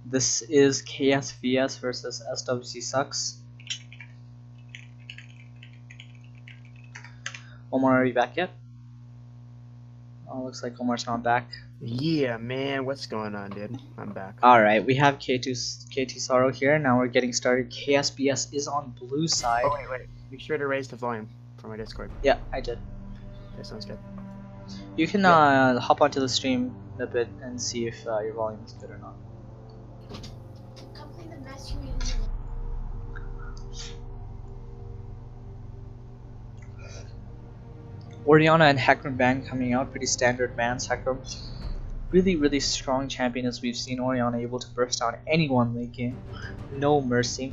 This is KsBs versus SWCSUKZ. Omar, are you back yet? Oh, looks like Omar's not back. Yeah, man, what's going on, dude? I'm back. Alright, we have KT Sorrow here. Now we're getting started. KsBs is on blue side. Oh, wait. Make sure to raise the volume for my Discord. Yeah, I did. That sounds good. You can hop onto the stream a bit and see if your volume is good or not. Oriana and Hecarim ban coming out, pretty standard bans. Hecarim, really strong champion as we've seen. Oriana able to burst down anyone late game, no mercy,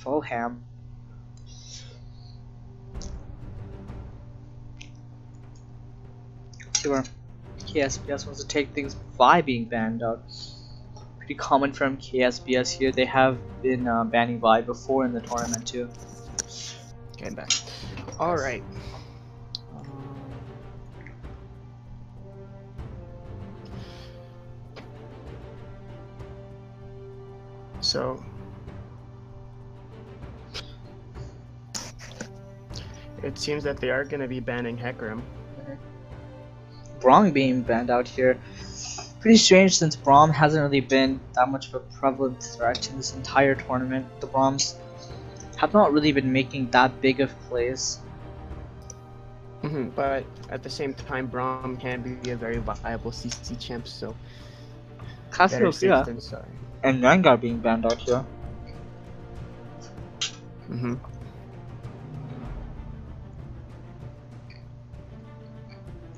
full ham. Let's see where KsBs wants to take things by being banned out. Pretty common from KsBs here. They have been banning Vi before in the tournament too. Okay, I'm back. Alright. So it seems that they are going to be banning Hecarim. Braum being banned out here. Pretty strange since Braum hasn't really been that much of a prevalent threat in this entire tournament. The Brahms have not really been making that big of plays. But at the same time, Braum can be a very viable CC champ, so better safe than sorry. And Rengar being banned out here.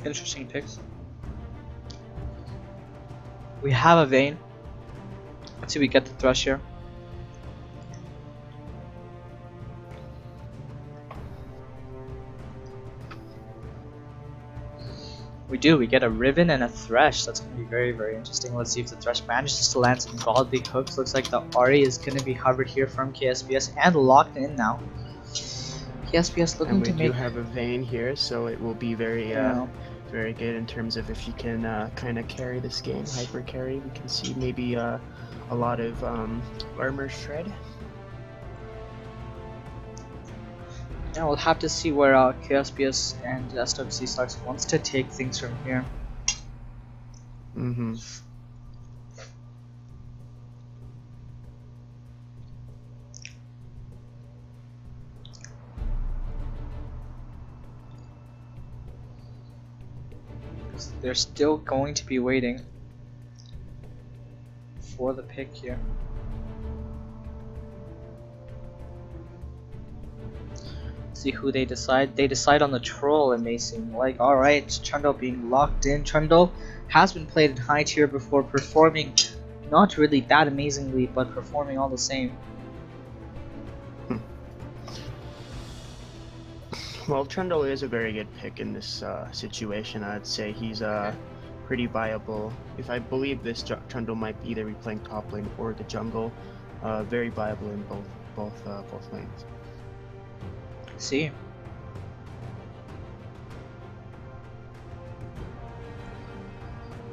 Interesting picks. We have a Vayne. Let's see if we get the Thresh here. We do, we get a Riven and a Thresh. That's going to be very interesting. Let's see if the Thresh manages to land some godly hooks. Looks like the Ahri is going to be hovered here from KsBs and locked in now. KsBs looking to make... And we do have a Vayne here, so it will be very very good in terms of if you can kind of carry this game, hyper carry. We can see maybe a lot of armor shred. Yeah, we'll have to see where KsBs and SWCSUKZ wants to take things from here. They're still going to be waiting for the pick here. See who they decide. They decide on the troll, it may seem like. Alright, Trundle being locked in. Trundle has been played in high tier before, performing not really that amazingly, but performing all the same. Well, Trundle is a very good pick in this situation. I'd say he's pretty viable. If I believe this, Trundle might either be playing top lane or the jungle. Very viable in both lanes. See.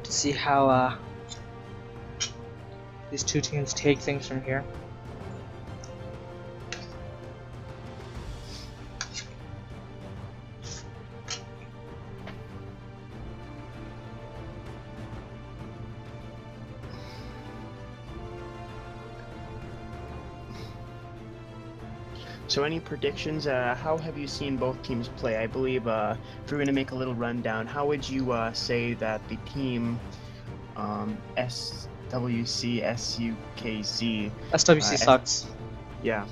To see how these two teams take things from here. So any predictions? How have you seen both teams play? I believe if we're going to make a little rundown, how would you say that the team SWCSUKZ SWCSUKZ. Yeah.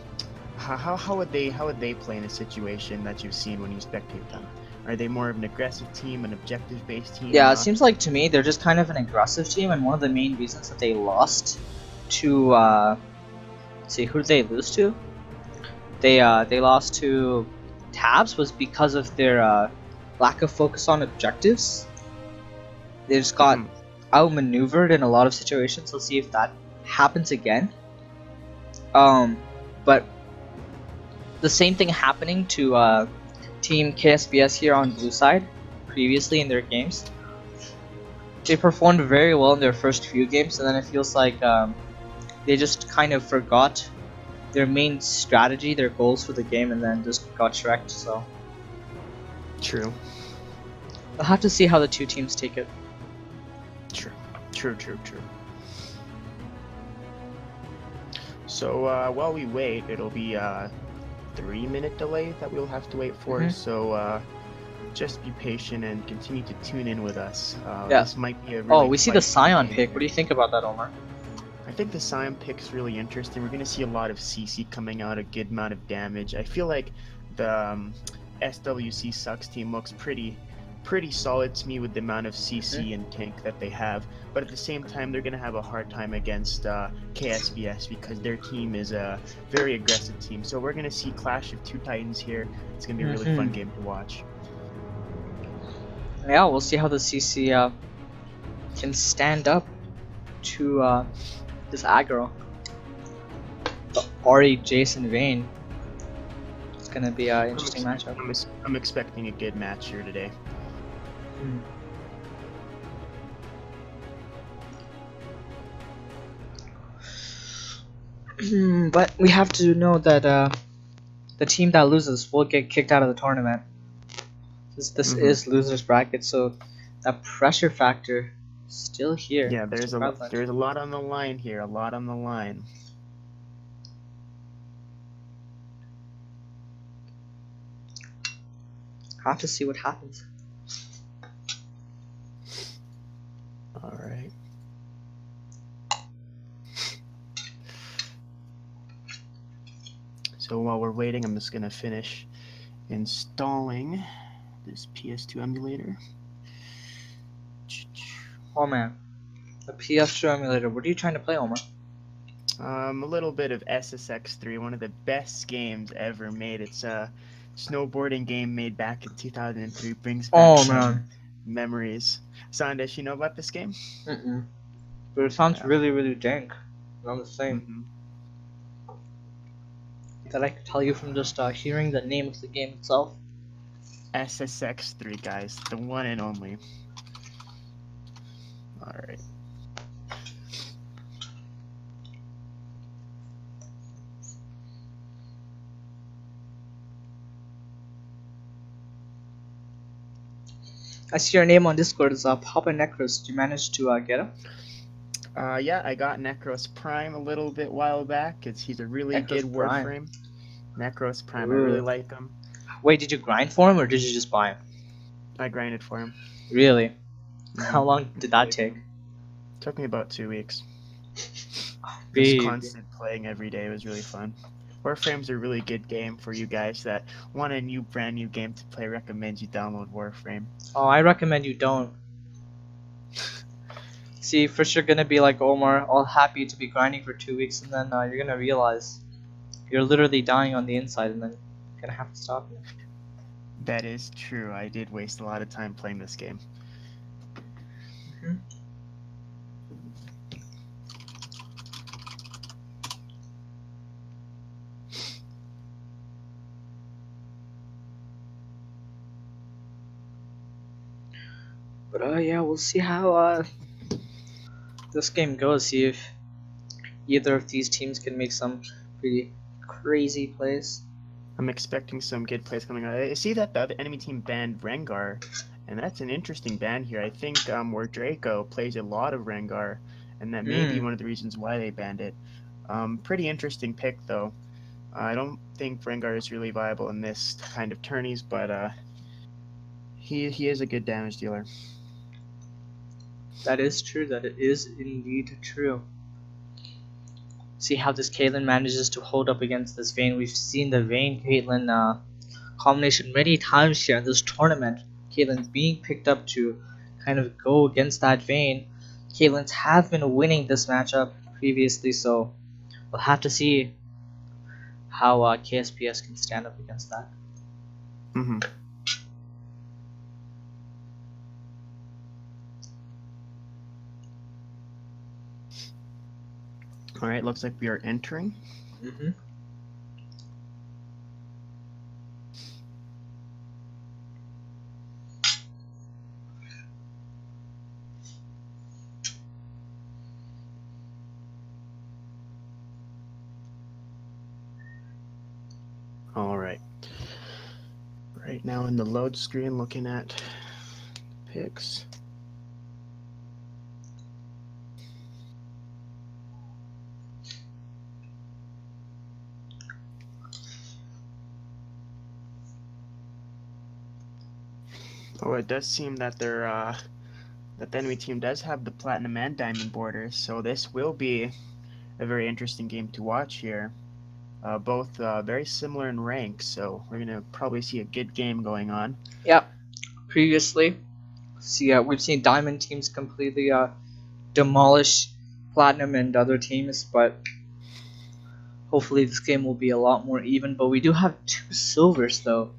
How would they play in a situation that you've seen when you spectate them? Are they more of an aggressive team, an objective-based team? Yeah, it seems like to me they're just kind of an aggressive team, and one of the main reasons that they lost to see who did they lose to? They lost to Tabs was because of their lack of focus on objectives. They just got outmaneuvered in a lot of situations. Let's see if that happens again. But the same thing happening to Team KsBs here on blue side previously in their games. they performed very well in their first few games, and then it feels like they just kind of forgot their main strategy, their goals for the game, and then just got wrecked. So True. we'll have to see how the two teams take it. True. So while we wait, it'll be a 3-minute delay that we'll have to wait for. So just be patient and continue to tune in with us. This might be a really we see the feisty Scion game pick. here. What do you think about that, Omar? I think the Scion pick's really interesting. We're going to see a lot of CC coming out, a good amount of damage. I feel like the SWCSUKZ team looks pretty solid to me with the amount of CC and tank that they have. But at the same time, they're going to have a hard time against KsBs because their team is a very aggressive team. So we're going to see Clash of Two Titans here. It's going to be a really fun game to watch. Yeah, we'll see how the CC can stand up to this aggro. The Ori Jason Vayne. It's gonna be an interesting matchup. I'm expecting a good match here today. But we have to know that the team that loses will get kicked out of the tournament. This is losers bracket, so that pressure factor is still here. Yeah, there's a lot on the line here. A lot on the line. Have to see what happens. All right. So while we're waiting, I'm just gonna finish installing this PS2 emulator. Oh man, the PS2 emulator. What are you trying to play, Omar? A little bit of SSX3, one of the best games ever made. It's a snowboarding game made back in 2003. Brings back some memories. Sandesh, you know about this game? But it sounds really dank. I'm the same. That I could tell you from just hearing the name of the game itself. SSX3, guys, the one and only. All right. I see your name on Discord is Papa Necros. Did you manage to get him? Yeah, I got Necros Prime a little bit while back. He's a really good Warframe. Necros Prime, I really like him. Wait, did you grind for him or did you just buy him? I grinded for him. Really? How long did that take? Took me about 2 weeks. Just constant playing every day was really fun. Warframe's a really good game for you guys that want a brand new game to play. Recommend you download Warframe. Oh, I recommend you don't. See, first you're gonna be like Omar, all happy to be grinding for 2 weeks, and then you're gonna realize you're literally dying on the inside, and then you're gonna have to stop it. That is true. I did waste a lot of time playing this game. But yeah, we'll see how this game goes. See if either of these teams can make some pretty crazy plays. I'm expecting some good plays coming out. I see that the other enemy team banned Rengar, and that's an interesting ban here. I think where Draco plays a lot of Rengar, and that may be one of the reasons why they banned it. Pretty interesting pick, though. I don't think Rengar is really viable in this kind of tourneys, but he is a good damage dealer. That is true. That it is indeed true. See how this Caitlyn manages to hold up against this Vayne. We've seen the Vayne-Caitlyn combination many times here in this tournament. Caitlyn being picked up to kind of go against that Vayne. Caitlyn's have been winning this matchup previously, so we'll have to see how KsBs can stand up against that. Alright, looks like we are entering. All right. Right now in the load screen, looking at picks. Oh, it does seem that that the enemy team does have the platinum and diamond borders, so this will be a very interesting game to watch here. Both very similar in rank, so we're gonna probably see a good game going on. Yep. Previously, we've seen diamond teams completely demolish platinum and other teams, but hopefully this game will be a lot more even. But we do have 2 silvers though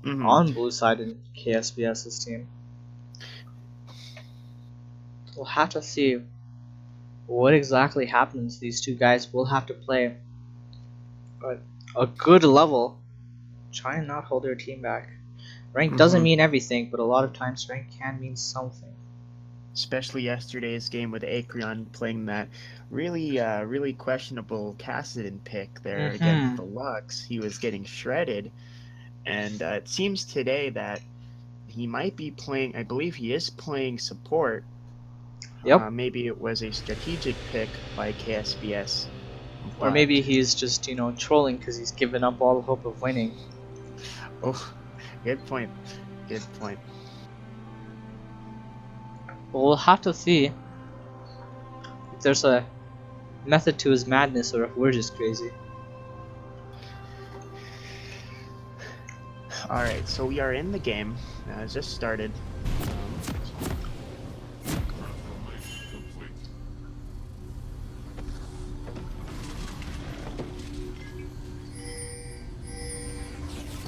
on blue side in KsBs's team. We'll have to see what exactly happens. These 2 guys will have to play at a good level, try and not hold their team back. Rank doesn't mean everything, but a lot of times rank can mean something. Especially yesterday's game with Acreon playing that really questionable Kassadin pick there against the Lux. He was getting shredded, and it seems today that he might be playing, I believe he is playing support. Yep. Maybe it was a strategic pick by KsBs. Or maybe he's just, trolling because he's given up all hope of winning. Oh, good point. Good point. Well, we'll have to see if there's a method to his madness or if we're just crazy. Alright, so we are in the game. It just started.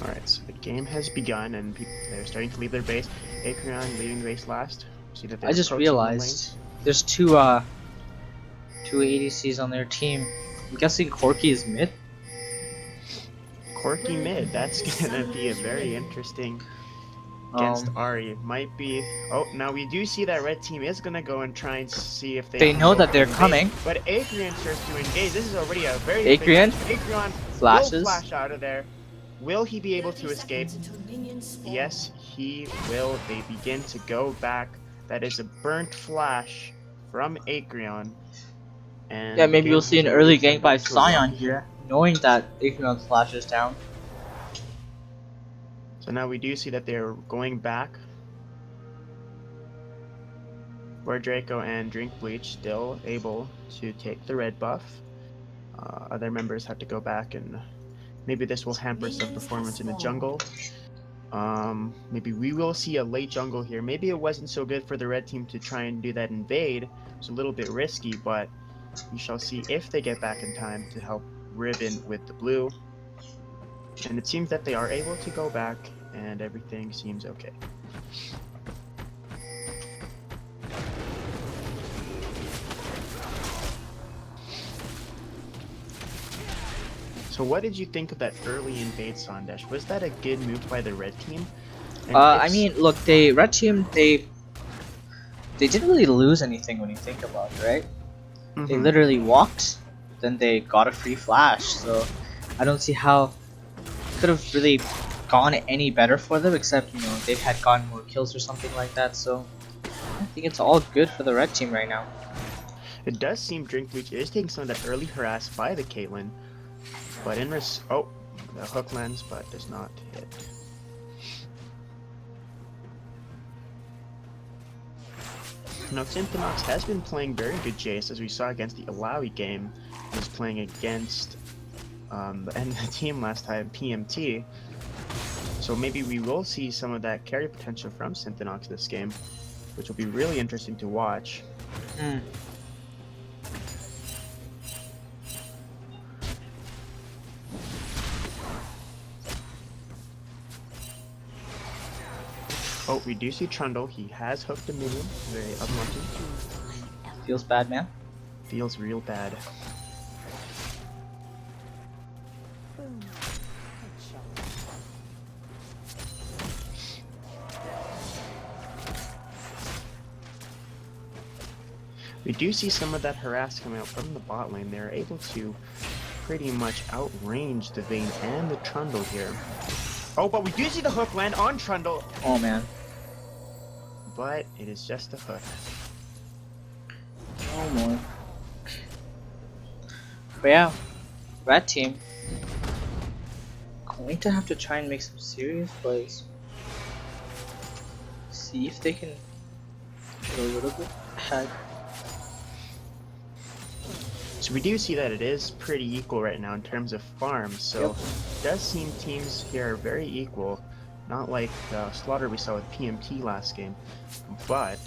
Alright, so the game has begun and they're starting to leave their base. Acreon leaving the base last. See that I just realized there's two ADCs on their team. I'm guessing Corki is mid. Corki mid. That's gonna be a very interesting against Ari. Might be. Oh, now we do see that red team is gonna go and try and see if they know that they're coming. But Acreon starts to engage. This is already a very Acreon flashes. Will flash out of there. Will he be able to escape? Yes, he will. They begin to go back. That is a burnt flash from Acreon. And yeah, maybe we'll see an early gank by Sion here, knowing that Acreon's flash is down. So now we do see that they're going back. Where Draco and Drink Bleach still able to take the red buff. Other members have to go back, and maybe this will hamper some performance in the jungle. Maybe we will see a late jungle here. Maybe it wasn't so good for the red team to try and do that invade. It's a little bit risky, but we shall see if they get back in time to help Ribbon with the blue. And it seems that they are able to go back, and everything seems okay. So what did you think of that early invade, Sandesh? Was that a good move by the red team? I mean, look, the red team, they didn't really lose anything when you think about it, right? They literally walked, then they got a free flash, so I don't see how it could have really gone any better for them, except, they had gotten more kills or something like that, so I think it's all good for the red team right now. It does seem Drink Bleach is taking some of that early harass by the Caitlyn, but in the hook lands, but does not hit. Now, Synthenox has been playing very good Jace, as we saw against the Alawi game. He was playing against the team last time, PMT. So maybe we will see some of that carry potential from Synthenox this game, which will be really interesting to watch. Oh, we do see Trundle. He has hooked a minion. Very unlucky. Feels bad, man. Feels real bad. We do see some of that harass coming out from the bot lane. They're able to pretty much outrange the Vayne and the Trundle here. Oh, but we do see the hook land on Trundle. Oh man. But it is just a hook. Oh boy. But yeah, red team going to have to try and make some serious plays. See if they can get a little bit ahead. So we do see that it is pretty equal right now in terms of farms. So Yep. it does seem teams here are very equal. Not like the slaughter we saw with PMT last game. But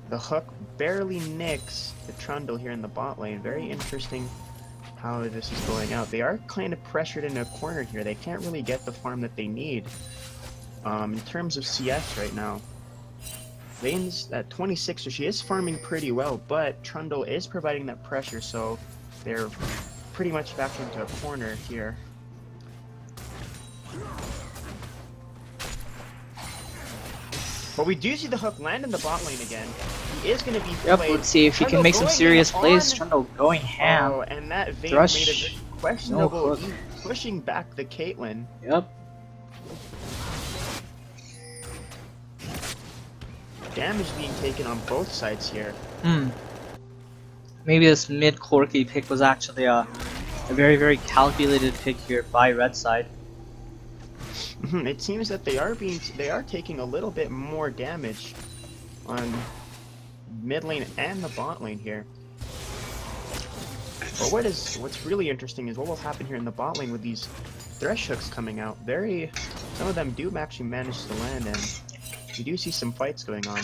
the hook barely nicks the Trundle here in the bot lane. Very interesting how this is going out. They are kind of pressured in a corner here. They can't really get the farm that they need. In terms of CS right now, Vayne's at 26, so she is farming pretty well, but Trundle is providing that pressure, so they're pretty much back into a corner here. But we do see the hook land in the bot lane again. He is going to be Yep, played. let's see if he can Trundle make some going serious in plays. on- Trundle going ham. Oh, and that Vayne Thrush, made a very questionable no hook. pushing back the Caitlyn. Yep. Damage being taken on both sides here. Maybe this mid Corky pick was actually a very, very calculated pick here by red side. It seems that they are taking a little bit more damage on mid lane and the bot lane here. But what's really interesting is what will happen here in the bot lane with these thresh hooks coming out. Some of them do actually manage to land, and you do see some fights going on.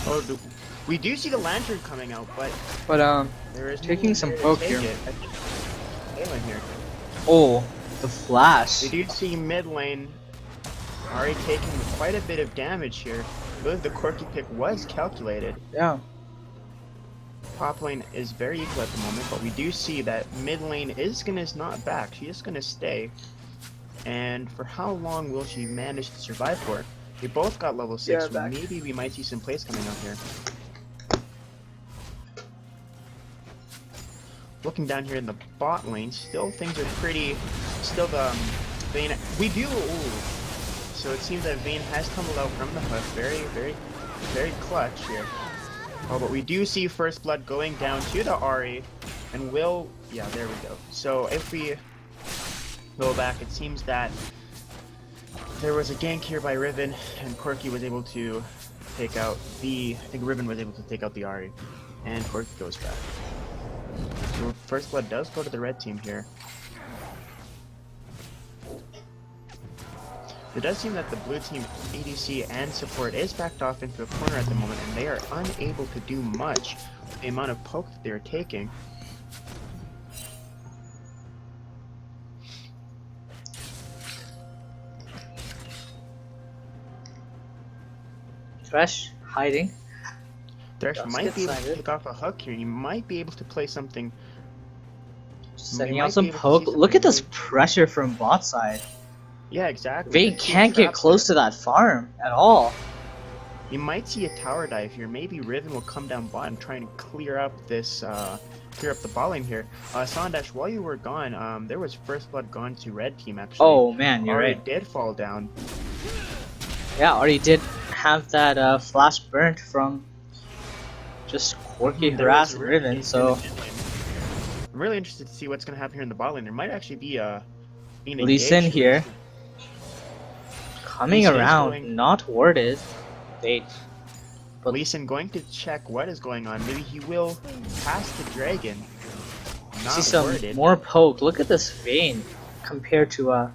Oh, we do see the lantern coming out, but there is taking some poke here. Caitlyn here. Oh, the flash. We do see mid lane already taking quite a bit of damage here. I believe the Corky pick was calculated. Yeah. Top lane is very equal at the moment, but we do see that mid lane is not back. She is gonna stay. And for how long will she manage to survive for? They both got level 6, Yeah, so back. maybe we might see some plays coming out here. Looking down here in the bot lane, still things are still the Vayne, so it seems that Vayne has tumbled out from the hook. Very, very, very clutch here. Oh, but we do see First Blood going down to the Ahri, and yeah, there we go. So if we go back, it seems that there was a gank here by Riven, and Corky was able to take out I think Riven was able to take out the Ahri, and Corky goes back. So First Blood does go to the red team here. It does seem that the blue team ADC and support is backed off into a corner at the moment, and they are unable to do much with the amount of poke that they are taking. Thresh hiding. Thresh Just might get be able to sided. pick off a hook here. He might be able to play something. Setting might out be some able to poke. see Look at this something pressure from bot side. Yeah, exactly. Vayne There's two can't get traps close there. to that farm at all. You might see a tower dive here. Maybe Riven will come down bot and try and clear up this, clear up the bot lane here. Sandash, while you were gone, there was First Blood gone to red team actually. Oh man, you're Ahri right. did fall down. Yeah, already did have that flash burnt from just Corky There was harassing Riven Riven, in so the mid lane. I'm really interested to see what's going to happen here in the bot lane. There might actually be being Lee Sin engaged here. Coming Lee Sin is around, going- not warded. They but Lee Sin going to check what is going on. Maybe he will pass the dragon. Not see some worded. more poke. Look at this Vayne compared to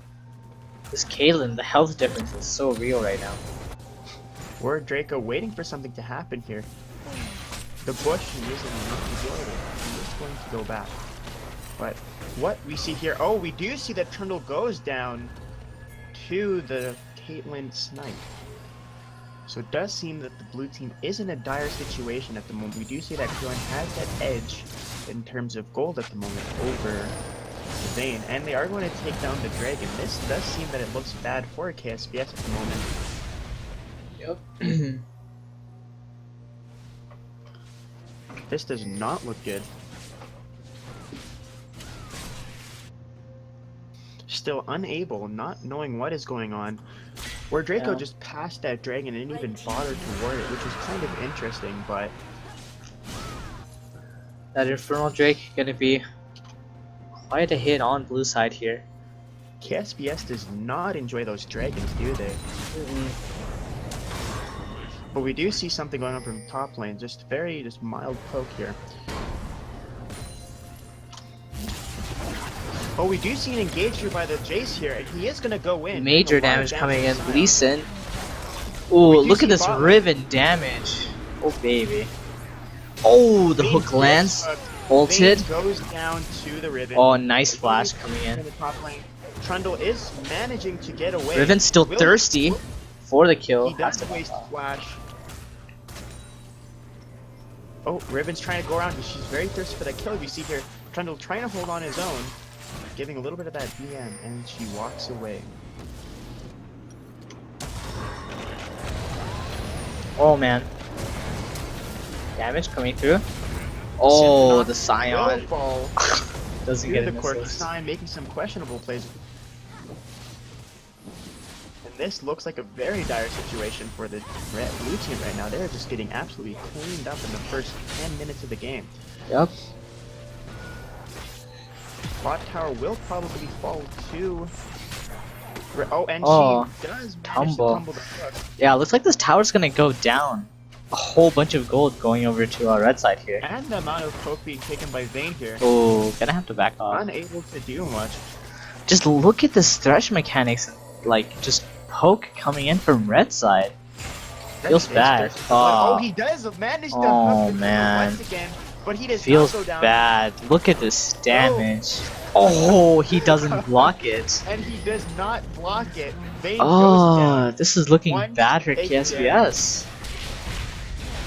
this Caitlyn. The health difference is so real right now. Or Draco waiting for something to happen here. The bush isn't not enjoying it. He is going to go back. But what we see here, oh, we do see that Trundle goes down to the Caitlyn snipe. So it does seem that the blue team is in a dire situation at the moment. We do see that Caitlyn has that edge in terms of gold at the moment over Vayne, and they are going to take down the dragon. This does seem that it looks bad for KsBs at the moment. Yep. This does not look good. Still unable, not knowing what is going on. Where Draco just passed that dragon and didn't even bother to ward it, which was kind of interesting, but... That Infernal Drake gonna be quite a hit on blue side here. KsBs does not enjoy those dragons, do they? But we do see something going on from top lane, just mild poke here. Oh, we do see an engage here by the Jace here, and he is gonna go in. Major damage coming in. Lee Sin. Ooh, look at this Riven damage. Oh baby. Oh, the hook lands. Ulted. Goes down to the Riven. Oh, nice flash coming in. The top lane. Trundle is managing to get away. Riven's still thirsty for the kill. He does waste flash. Oh, Riven's trying to go around. She's very thirsty for that kill. You see here, Trundle trying to hold on his own, giving a little bit of that BM, and she walks away. Oh man. Damage coming through. Oh, the Scion. Doesn't get an assist. Scion making some questionable plays. And this looks like a very dire situation for the blue team right now. They're just getting absolutely cleaned up in the first 10 minutes of the game. Yep. Bot tower will probably fall to... Oh, and she does manage to tumble the truck. Yeah, looks like this tower's gonna go down. A whole bunch of gold going over to our red side here. And the amount of poke being taken by Vayne here. Oh, gonna have to back off. Unable to do much. Just look at this thresh mechanics, like just poke coming in from red side. Feels bad. Oh, he does manage to hook the man. once again, but he does Feels not go down. bad. Look at this damage. Oh, he doesn't block it. And he does not block it. Vayne Oh, goes down. this is looking One bad for take KsBs.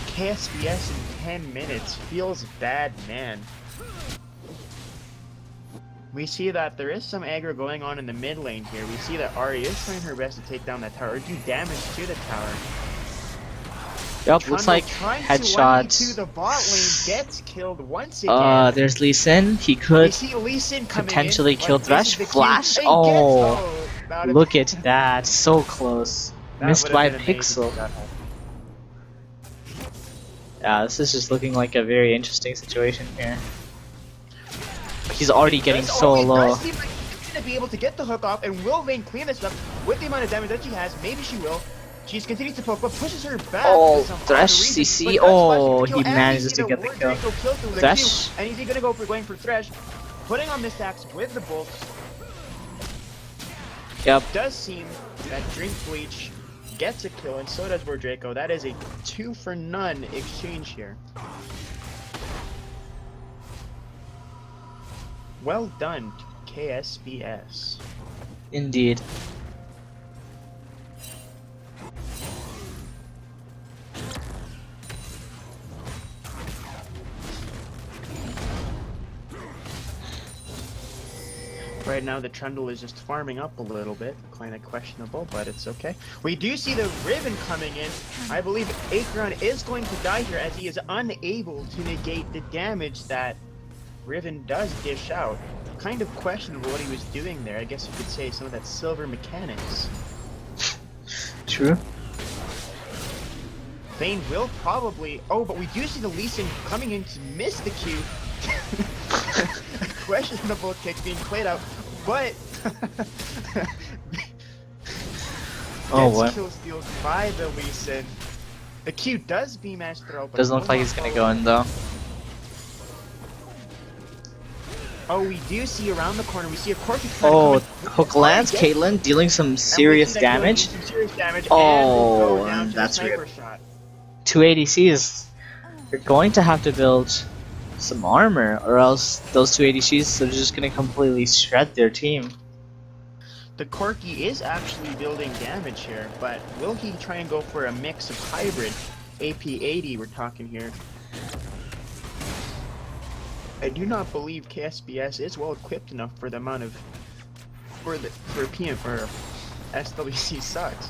KsBs in 10 minutes feels bad, man. We see that there is some aggro going on in the mid lane here. We see that Ahri is trying her best to take down that tower, or do damage to the tower. Yep, looks like headshot. To the bot lane, gets killed once again. There's Lee Sin. He could potentially kill Thresh. Flash. Oh, look at that. So close. Missed by a pixel. Yeah, this is just looking like a very interesting situation here. He's already getting so low. He's gonna be able to get the hook off, and will Vayne clean this up with the amount of damage that she has? Maybe she will. She continues to poke, but pushes her back. Oh, Thresh CC. Oh, he manages to get the kill. Thresh. And he's gonna go for going for Thresh, putting on this axe with the bolts. Yep. It does seem that Drink Bleach gets a kill, and so does Draco. That is a 2-for-none exchange here. Well done, KsBs. Indeed. Right now the Trundle is just farming up a little bit, kind of questionable, but it's okay. We do see the Riven coming in. I believe Acheron is going to die here as he is unable to negate the damage that Riven does dish out. Kind of questionable what he was doing there. I guess you could say some of that silver mechanics. True. Vayne will probably... Oh, but we do see the Lee Sin coming in to miss the Q. Questionable kick being played out, but... Oh, what? Kill steals by the Lee Sin. The Q does be matched throw, but doesn't look like he's gonna go in though. Oh, we do see around the corner, we see a Corki. Oh, hook lands, Caitlyn dealing some serious damage. Oh, and that's real. 2 ADCs. You're going to have to build some armor, or else those 2 ADCs are just gonna completely shred their team. The Corki is actually building damage here, but will he try and go for a mix of hybrid? AP80 we're talking here. I do not believe KsBs is well equipped enough for the amount of for PM or SWC sucks.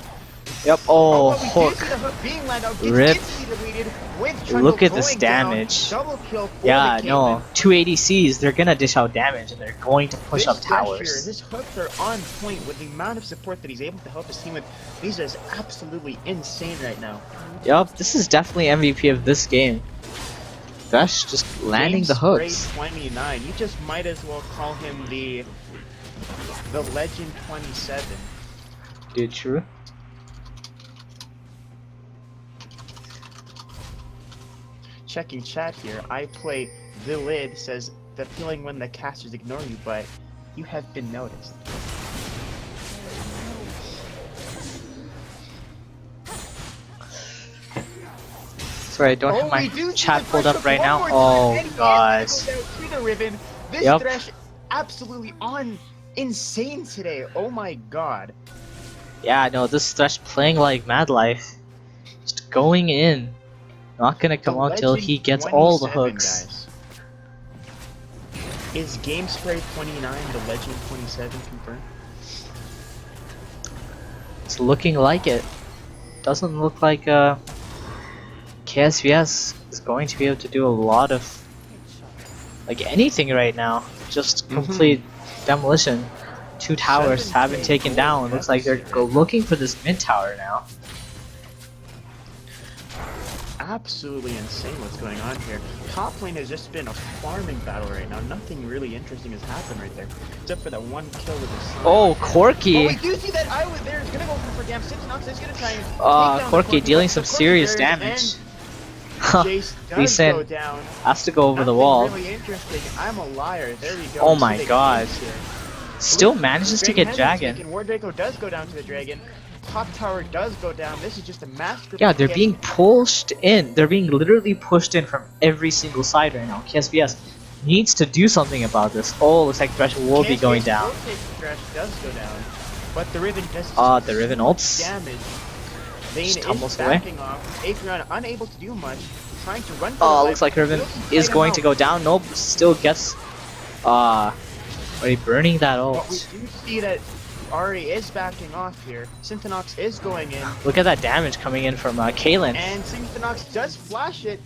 Yep. Oh, but we hook. do see the hook being landed out, gets Rip. instantly deleted with Trundle Look at this going down. damage. Double kill for Yeah, the no. Caitlyn. 2 ADCs, they're gonna dish out damage and they're going to push up This Thresh here, towers. his hooks are on point with the amount of support that he's able to help his team with. These is absolutely insane right now. Yep, this is definitely MVP of this game. Thresh just landing the hooks. 29. You just might as well call him the Legend 27. Dude, true. Checking chat here, I play the lid says the feeling when the casters ignore you, but you have been noticed. Sorry, I don't have my chat pulled up right now. Oh god. This Yep. Thresh absolutely on insane today. Oh my god. Yeah, no, this Thresh playing like Mad Life. Just going in. Not gonna come out till he gets all the 27, hooks. guys. Is Game Spray 29 the Legend 27 confirmed? It's looking like it. Doesn't look like KsBs is going to be able to do a lot of like anything right now. Just complete demolition. 2 towers have been taken down. Looks like they're looking for this mid tower now. Absolutely insane what's going on here. Top lane has just been a farming battle right now. Nothing really interesting has happened right there. Except for that one kill with the slime. Oh, Oh, Corki! we do see that I was there. It's gonna go for damn Synthenox is gonna try and take down Corki the dealing but some Corki serious bears, damage. and Jace does Decent. go down. Has to go over the Nothing wall. really interesting. I'm a liar. There we go. Oh See my the god. kills here. Still manages to get Dragon has been Dragon. taken. War Draco does go down to the Dragon. Top tower does go down. This is just a master. Yeah, they're being pushed in. They're being literally pushed in from every single side right now. KsBs needs to do something about this. Oh, looks like Thresh will be going down. Thresh does go down, but the Riven does. The Riven ults. Damage. Vayne Just is tumbles away. backing off. Aetherion unable to do much. Trying to run. For Oh, the looks life. like Riven is going to go down. Nope, still gets. Are you burning that But we ult? do see that Ari is backing off here. Synthenox is going in. Look at that damage coming in from Caitlyn. And Synthenox does flash it,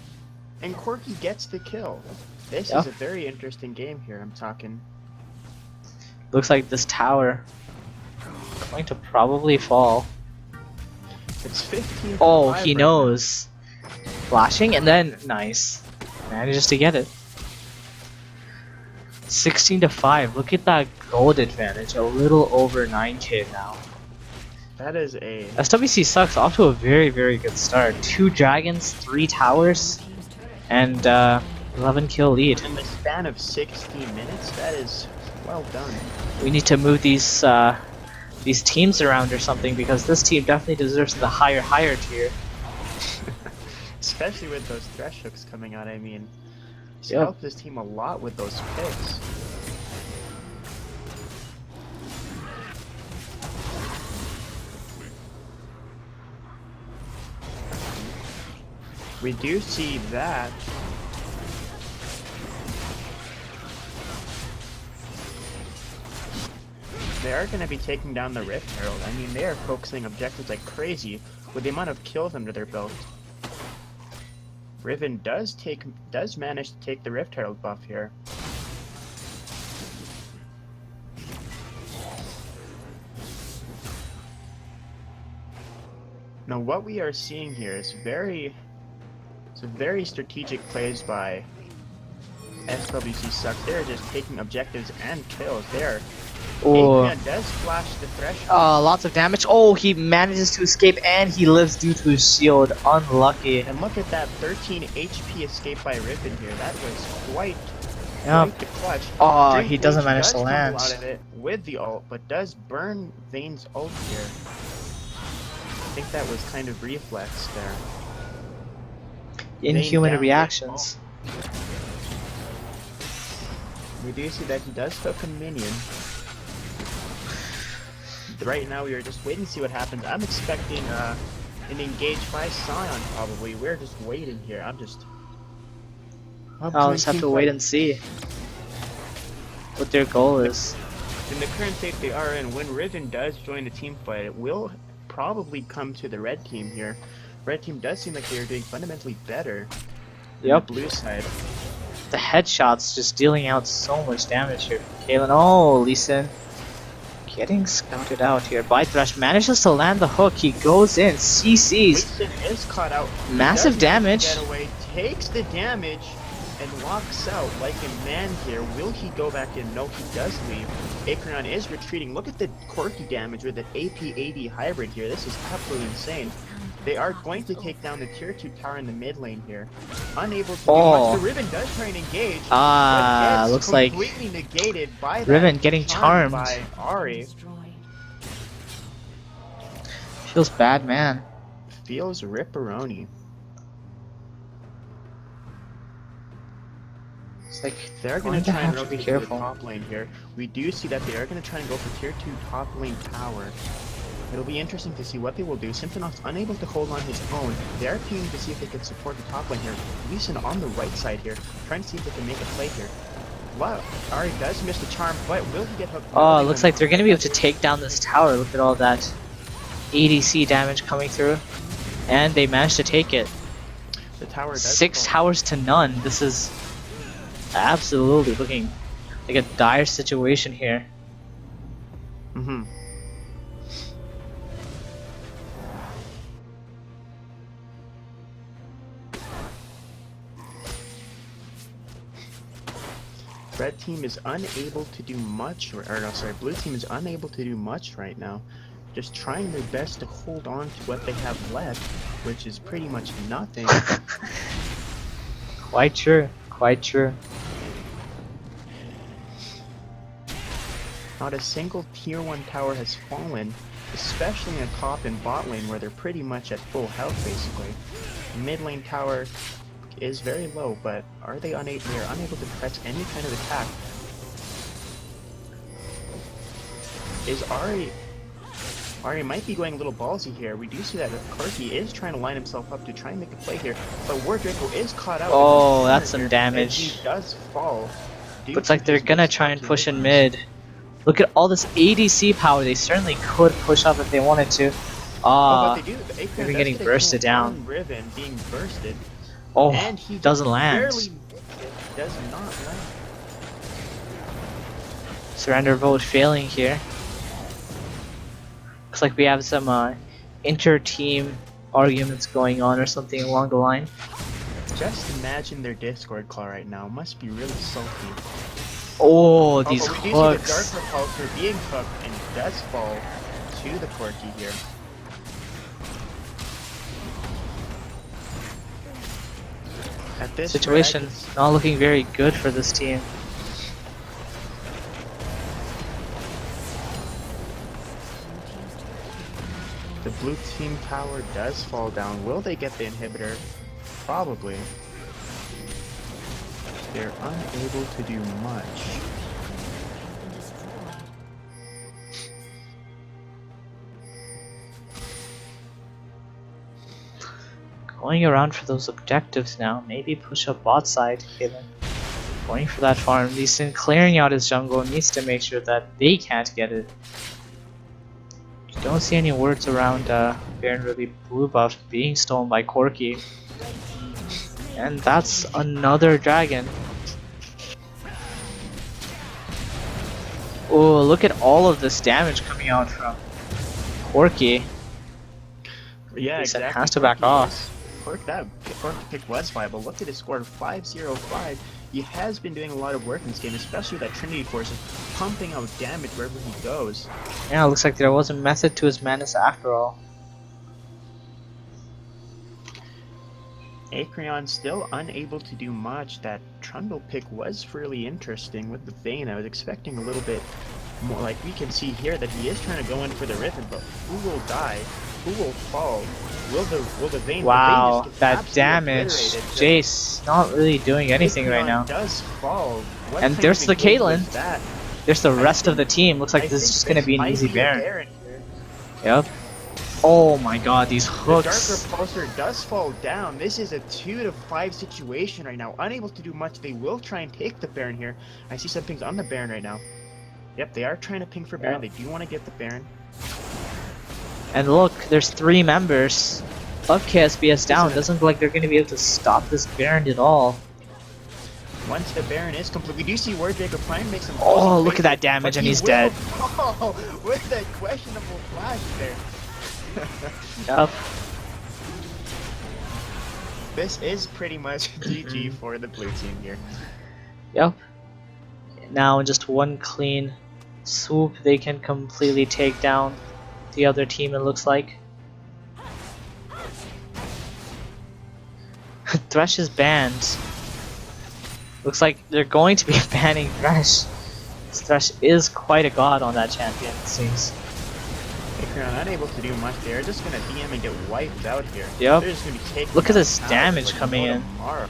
and Corki gets the kill. This Yeah. is a very interesting game here, I'm talking. Looks like this tower going to probably fall. It's 15. Oh, he knows. Flashing and then nice. Manages to get it. 16-5. Look at that gold advantage. A little over 9k now. That is a... SWC sucks off to a very, very good start. 2 dragons, 3 towers, and 11 kill lead. In the span of 16 minutes, that is well done. We need to move these teams around or something because this team definitely deserves the higher tier. Especially with those Thresh hooks coming out, I mean. It's Yep. helped this team a lot with those picks. We do see that. They are going to be taking down the Rift Herald. I mean, they are focusing objectives like crazy with the amount of kills under their belt. Riven does manage to take the Rift Herald buff here. Now what we are seeing here is very strategic plays by SWCSUKZ. They're just taking objectives and kills. Adrian does flash the threshold. Lots of damage. Oh, he manages to escape and he lives due to his shield. Unlucky. And look at that 13 HP escape by Riven here. That was quite the clutch. Oh, Drink he doesn't Leech manage does to tumble land. out of it with the ult, but does burn Vayne's ult here. I think that was kind of reflex there. Inhuman down reactions. We do see that he does hook a minion. right now we are just waiting to see what happens. I'm expecting an engage by Scion probably. We're just waiting here. I'll just have to wait and see what their goal is. In the current state they are in, when Riven does join the team fight, it will probably come to the red team here. Red team does seem like they are doing fundamentally better than the blue side. The headshots just dealing out so much damage here. Kalen, oh, Lee Sin getting scouted out here. By Thresh manages to land the hook. He goes in. CCs. Lee Sin is caught out. Massive damage. Get away, takes the damage and walks out like a man here. Will he go back in? No, he does leave. Acreon is retreating. Look at the quirky damage with the AP-AD hybrid here. This is absolutely insane. They are going to take down the tier 2 tower in the mid lane here. Unable to do much. The Riven does try and engage. Looks like completely negated by that Riven getting charmed by Ari. Feels bad, man. Feels ripperoni. It's like they're going to try and be rotate to the top lane here. We do see that they are going to try and go for tier 2 top lane tower. It'll be interesting to see what they will do. Symphonox unable to hold on his own. They are pinging to see if they can support the top lane here. Lee Sin on the right side here, trying to see if they can make a play here. Wow, Ari does miss the charm, but will he get hooked? Oh, it looks like they're going to be able to take down this tower. Look at all that ADC damage coming through. And they managed to take it. The tower does 6 towers to none. This is absolutely looking like a dire situation here. Mm-hmm. Red team is unable to do much, or no, sorry, blue team is unable to do much right now. Just trying their best to hold on to what they have left, which is pretty much nothing. Quite true, quite true. Not a single tier 1 tower has fallen, especially in top and bot lane where they're pretty much at full health basically. Mid lane tower is very low, but are they unable? They are unable to press any kind of attack. Is Ari might be going a little ballsy here. We do see that Corky is trying to line himself up to try and make a play here, but War Draco is caught out. Oh, that's some damage. He does fall. Looks like they're gonna try and push in mid. Look at all this ADC power. They certainly could push up if they wanted to. They're getting bursted down. Riven being bursted. Oh, and he doesn't land. Does not land. Surrender vote failing here. Looks like we have some inter-team arguments going on or something along the line. Just imagine their Discord call right now. Must be really salty. Oh, these hooks. We do see the Dark Repulsor being hooked and does fall to the Corky here. At this situation not looking very good for this team. The blue team tower does fall down. Will they get the inhibitor? Probably. They're unable to do much. Going around for those objectives now. Maybe push up bot side. Kalen. Going for that farm. Lee Sin clearing out his jungle. Needs to make sure that they can't get it. Don't see any words around Baron Ruby blue buff being stolen by Corky. And that's another dragon. Oh, look at all of this damage coming out from Corky. Yeah, exactly. Has to back off. That pick was viable. Look at his score, 505. He has been doing a lot of work in this game, especially that Trinity Force is pumping out damage wherever he goes. Yeah, it looks like there was a method to his madness after all. Acreon still unable to do much. That Trundle pick was really interesting with the Vayne. I was expecting a little bit more. Like we can see here that he is trying to go in for the Riven, but who will die? Who will fall? Will the Vayne? Wow, the Vayne that damage! Jace not really doing anything right now. Does fall. And there's the Caitlyn. There's the rest of the team. Looks like this is just gonna be an easy Baron. Yep. Oh my god, these The Dark hooks. Repulsor does fall down. This is a 2 to 5 situation right now. Unable to do much. They will try and take the Baron here. I see some pings on the Baron right now. Yep, they are trying to ping for Baron. Yep. They do want to get the Baron. And look, there's 3 members of KsBs down. Doesn't look like they're going to be able to stop this Baron at all. Once the Baron is complete, we do see Wardbreaker Prime make some. Oh, look at that damage, and he's dead. Oh, with that questionable flash there. Yep. This is pretty much GG for the blue team here. Yep. Now in just one clean swoop, they can completely take down the other team, it looks like. Thresh is banned. Looks like they're going to be banning Thresh. Thresh is quite a god on that champion, it seems. They're unable to do much. They're just gonna DM and get wiped out here. Yep. They're just gonna be taking Look at this out damage like coming in. tomorrow.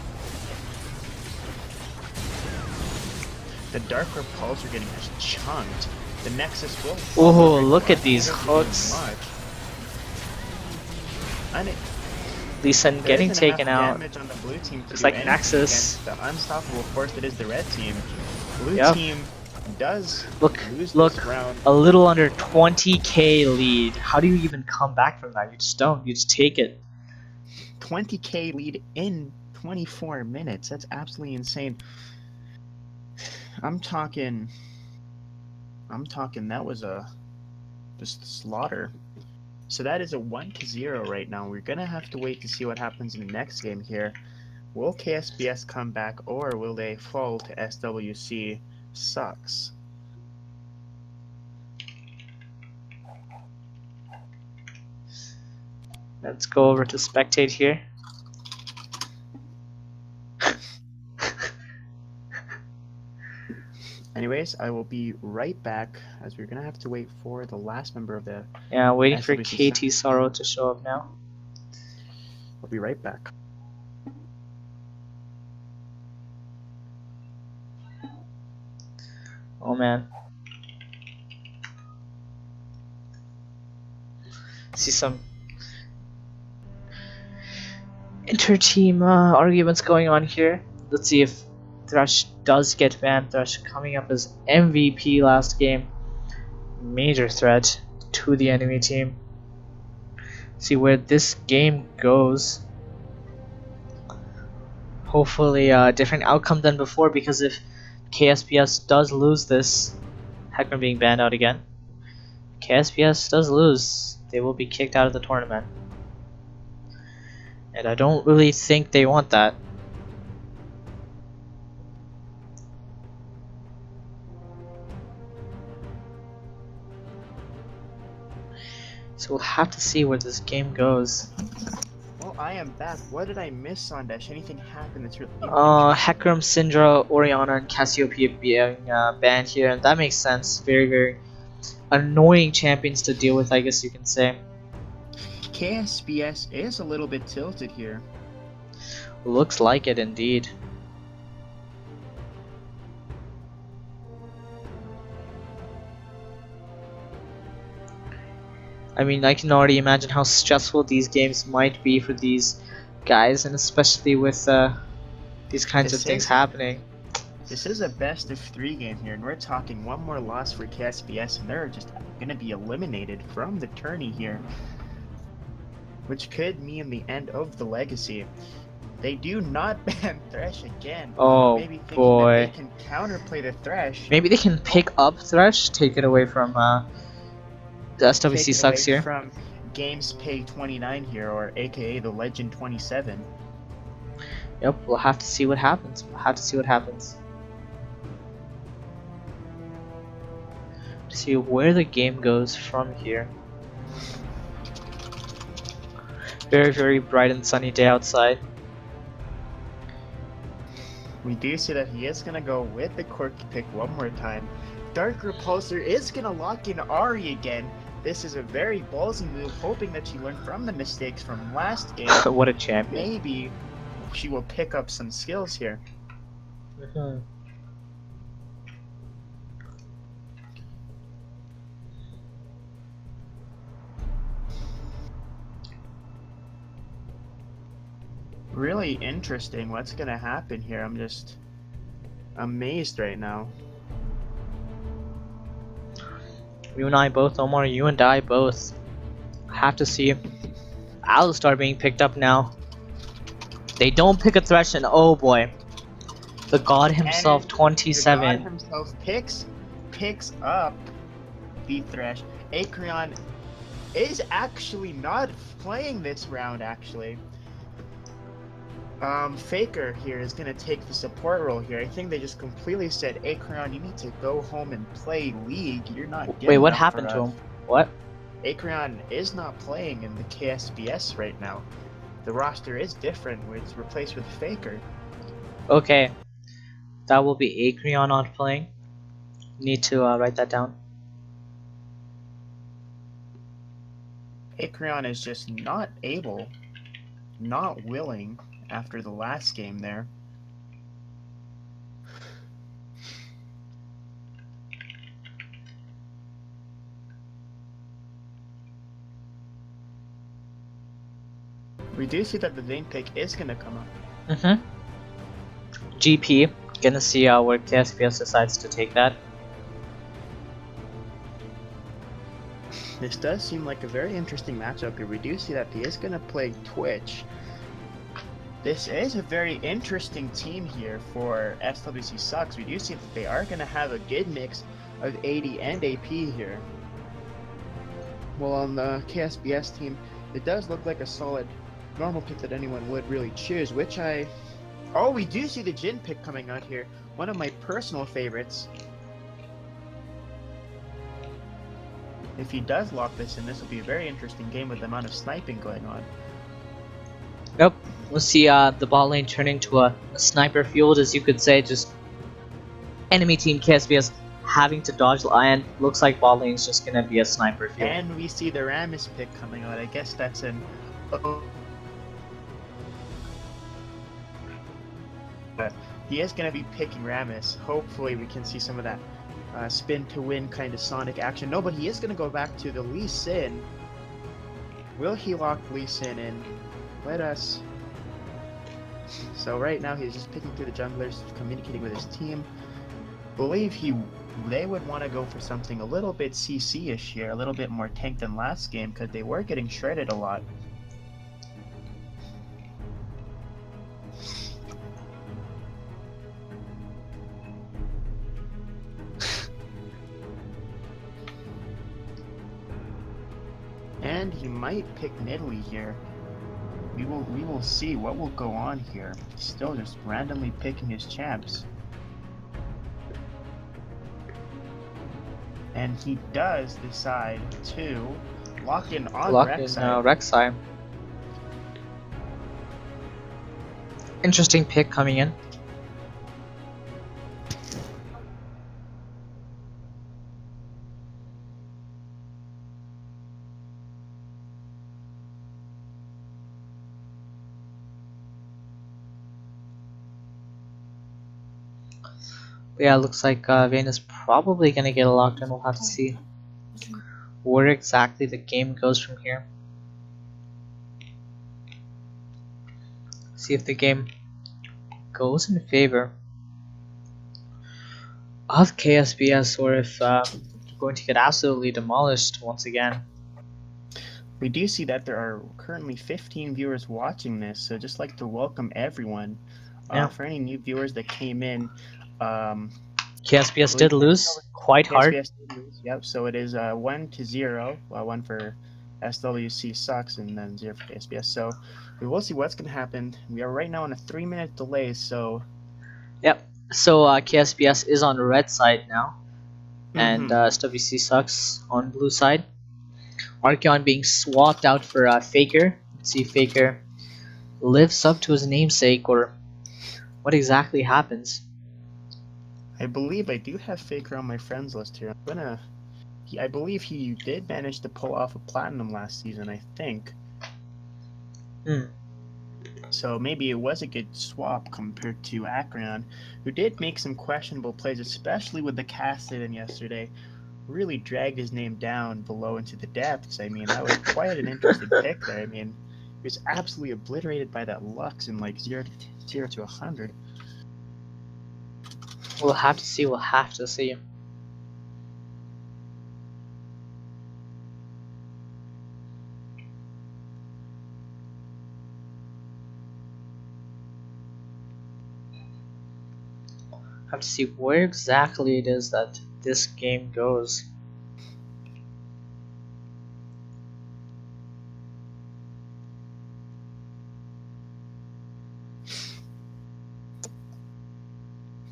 The Dark Repulsor getting just chunked. The Nexus will. Oh, look at these hooks. Lee Sin getting taken out. Damage on the blue team Looks like Nexus. The unstoppable force that is the red team. Blue team does lose this round. A little under 20k lead. How do you even come back from that? You just don't. You just take it. 20k lead in 24 minutes. That's absolutely insane. I'm talking that was just slaughter. So that is a 1-0 right now. We're gonna have to wait to see what happens in the next game here. Will KsBs come back, or will they fall to SWC sucks? Let's go over to spectate here. Anyways, I will be right back, as we're gonna have to wait for the last member of the. Yeah, waiting for SWC KT Sorrow to show up now. I'll be right back. Oh man. See some inter-team arguments going on here. Let's see if Thresh does get banned. Thresh coming up as MVP last game. Major threat to the enemy team. See where this game goes. Hopefully a different outcome than before, because if KsBs does lose this, Heckman being banned out again, KsBs does lose, they will be kicked out of the tournament. And I don't really think they want that. So we'll have to see where this game goes. Well, I am back. What did I miss on Dash? Anything happened that's really Hecarim, Syndra, Orianna, and Cassiopeia being banned here, and that makes sense. Very, very annoying champions to deal with, I guess you can say. KsBs is a little bit tilted here. Looks like it indeed. I mean, I can already imagine how stressful these games might be for these guys, and especially with these kinds of things happening. This is a best of 3 game here, and we're talking one more loss for KsBs, and they're just gonna be eliminated from the tourney here, which could mean the end of the legacy. They do not ban Thresh again. Oh maybe boy! That they can counterplay the Thresh. Maybe they can pick up Thresh, take it away from the SWC sucks here. From Games Pay 29 here, or aka the Legend 27. Yep, we'll have to see what happens. See where the game goes from here. Very, very bright and sunny day outside. We do see that he is gonna go with the quirky pick one more time. Dark Repulsor is gonna lock in Ari again. This is a very ballsy move, hoping that she learned from the mistakes from last game. What a champion. Maybe she will pick up some skills here. really interesting what's gonna happen here. I'm just amazed right now. You and I both, Omar. You and I both have to see Alistar being picked up now. They don't pick a Thresh, and oh boy, the god himself, And 27. the god himself picks up the Thresh. Acreon is actually not playing this round, actually. Faker here is going to take the support role here. I think they just completely said, Acreon, you need to go home and play League. You're not getting Wait, what enough happened for to us." him? What? Acreon is not playing in the KsBs right now. The roster is different. It's replaced with Faker. Okay, that will be Acreon not playing. Need to write that down. Acreon is just not able, not willing after the last game there. We do see that the Vayne pick is going to come up. GP, gonna see where KsBs decides to take that. This does seem like a very interesting matchup here. We do see that he is going to play Twitch. This is a very interesting team here for SWCSUKZ. We do see that they are going to have a good mix of AD and AP here. Well, on the KsBs team, it does look like a solid normal pick that anyone would really choose, which Oh, we do see the Jhin pick coming out here. One of my personal favorites. If he does lock this in, this will be a very interesting game with the amount of sniping going on. Yep, we'll see the bot lane turn into a sniper field, as you could say. Just enemy team KsBs having to dodge, and looks like bot lane's just gonna be a sniper field. And we see the Rammus pick coming out. I guess that's an... He is going to be picking Rammus. Hopefully we can see some of that spin to win kind of Sonic action. No, but he is going to go back to the Lee Sin. Will he lock Lee Sin in? Let us... So right now he's just picking through the junglers, communicating with his team. Believe they would want to go for something a little bit CC-ish here, a little bit more tank than last game, because they were getting shredded a lot. And he might pick Nidalee here. We will see what will go on here. Still just randomly picking his champs. And he does decide to lock in on Rek'Sai. Interesting pick coming in. Yeah, looks like Vayne is probably gonna get locked in. We'll have to see where exactly the game goes from here. See if the game goes in favor of KsBs or if they're going to get absolutely demolished once again. We do see that there are currently 15 viewers watching this, so just like to welcome everyone. For any new viewers that came in, KsBs did lose quite hard. KsBs did lose, yep, so it is 1-0, 1 for SWCSUKZ and then 0 for KsBs. So we will see what's going to happen. We are right now on a 3-minute delay, so... Yep, so KsBs is on the red side now, and SWCSUKZ on blue side. Archeon being swapped out for Faker. Let's see if Faker lives up to his namesake or what exactly happens. I believe I do have Faker on my friends list here. I believe he did manage to pull off a platinum last season, I think. So maybe it was a good swap compared to Acreon, who did make some questionable plays, especially with the cast in yesterday. Really dragged his name down below into the depths. I mean, that was quite an interesting pick there. I mean, He was absolutely obliterated by that Lux in like 0 to 100. We'll have to see. We'll have to see. Have to see where exactly it is that this game goes.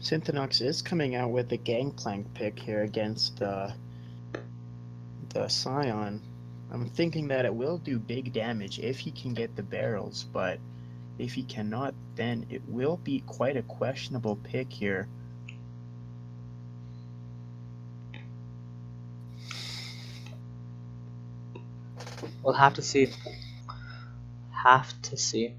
Synthenox is coming out with a Gangplank pick here against the Scion. I'm thinking that it will do big damage if he can get the barrels, but if he cannot, then it will be quite a questionable pick here. We'll have to see. Have to see.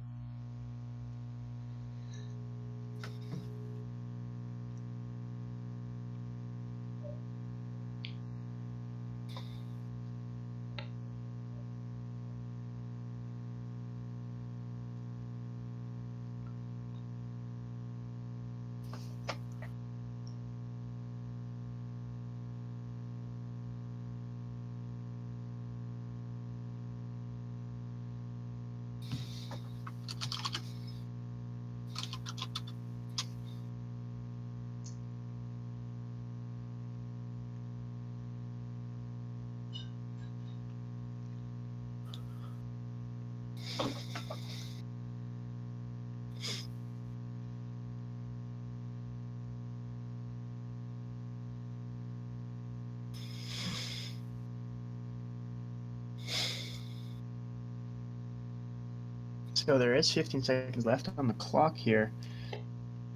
So there is 15 seconds left on the clock here.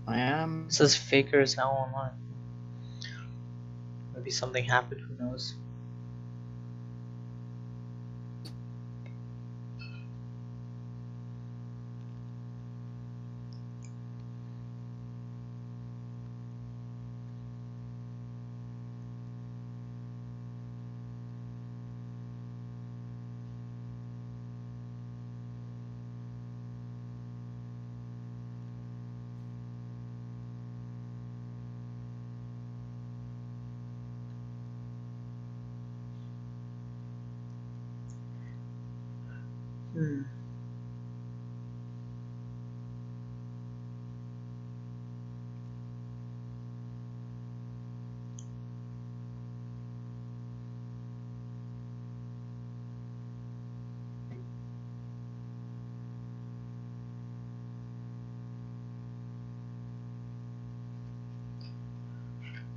It says Faker is now online. Maybe something happened, who knows?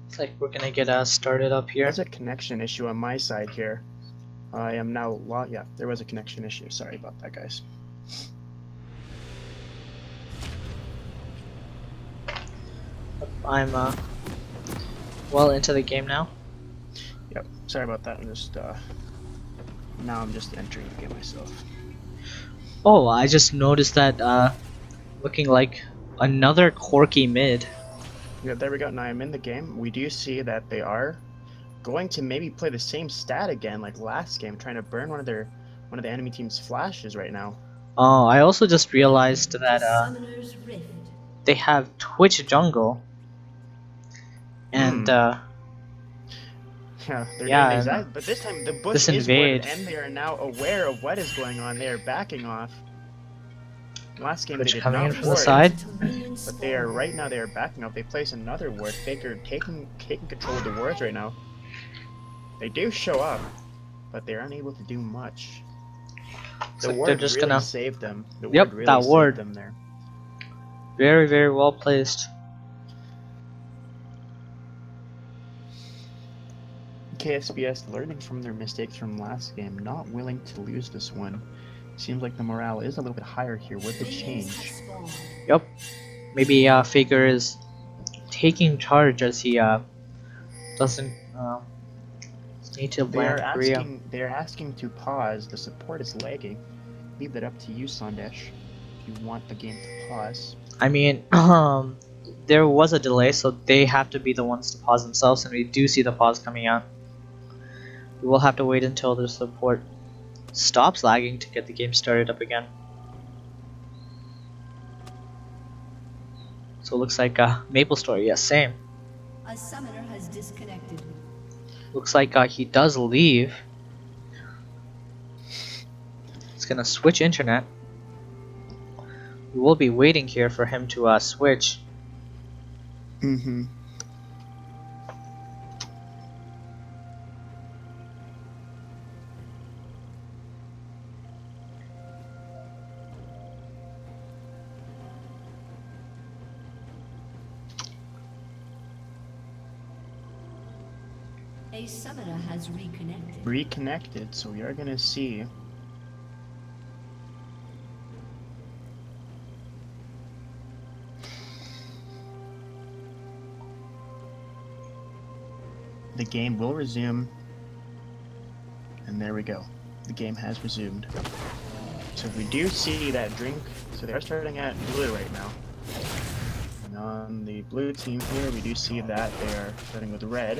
Looks like we're gonna get started up here. There's a connection issue on my side here. I am now yeah, there was a connection issue. Sorry about that, guys. I'm well into the game now. Yep, sorry about that. Now I'm just entering the game myself. Oh, I just noticed that looking like another quirky mid. Yeah, there we go. Now I'm in the game. We do see that they are going to maybe play the same stat again like last game, trying to burn one of the enemy team's flashes right now. Oh, I also just realized that they have Twitch jungle. And yeah, they're doing exactly, but this time the bush is warded, and they are now aware of what is going on. They are backing off. Last game Twitch they did coming not in from ward, the side, but they are right now. They are backing off. They place another ward. Faker taking control of the wards right now. They do show up, but they're unable to do much. The ward they're just really gonna saved them. The yep, ward really that ward. saved them there. Very, very well placed. KsBs learning from their mistakes from last game, not willing to lose this one. Seems like the morale is a little bit higher here with the change. Yep. Maybe Faker is taking charge as he doesn't need to land Korea. They are asking to pause. The support is lagging. Leave that up to you, Sandesh, if you want the game to pause. I mean, there was a delay, so they have to be the ones to pause themselves, and we do see the pause coming out. We will have to wait until the support stops lagging to get the game started up again. So it looks like Maple Story, yes, same. A summoner has disconnected. Looks like he does leave. It's gonna switch internet. We will be waiting here for him to switch. Mm-hmm. A summoner has reconnected. Reconnected, so we are gonna see. The game will resume. And there we go. The game has resumed. So we do see that drink. So they're starting at blue right now. And on the blue team here, we do see that they are starting with red.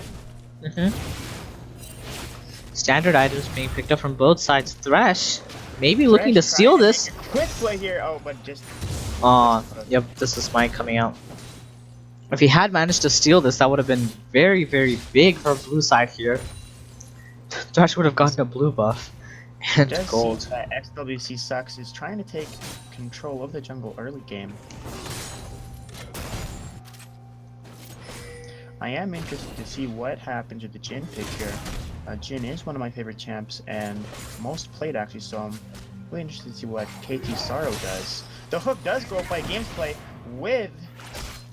Standard items being picked up from both sides. Thresh, maybe looking to steal this. Quick play here. Oh, but just. Yep, this is Mike coming out. If he had managed to steal this, that would have been very, very big for blue side here. Thresh would have gotten a blue buff and gold. SWCSUKZ is trying to take control of the jungle early game. I am interested to see what happens with the Jhin pick here. Jhin is one of my favorite champs and most played actually, so I'm really interested to see what KsBs does. The hook does go up by gameplay with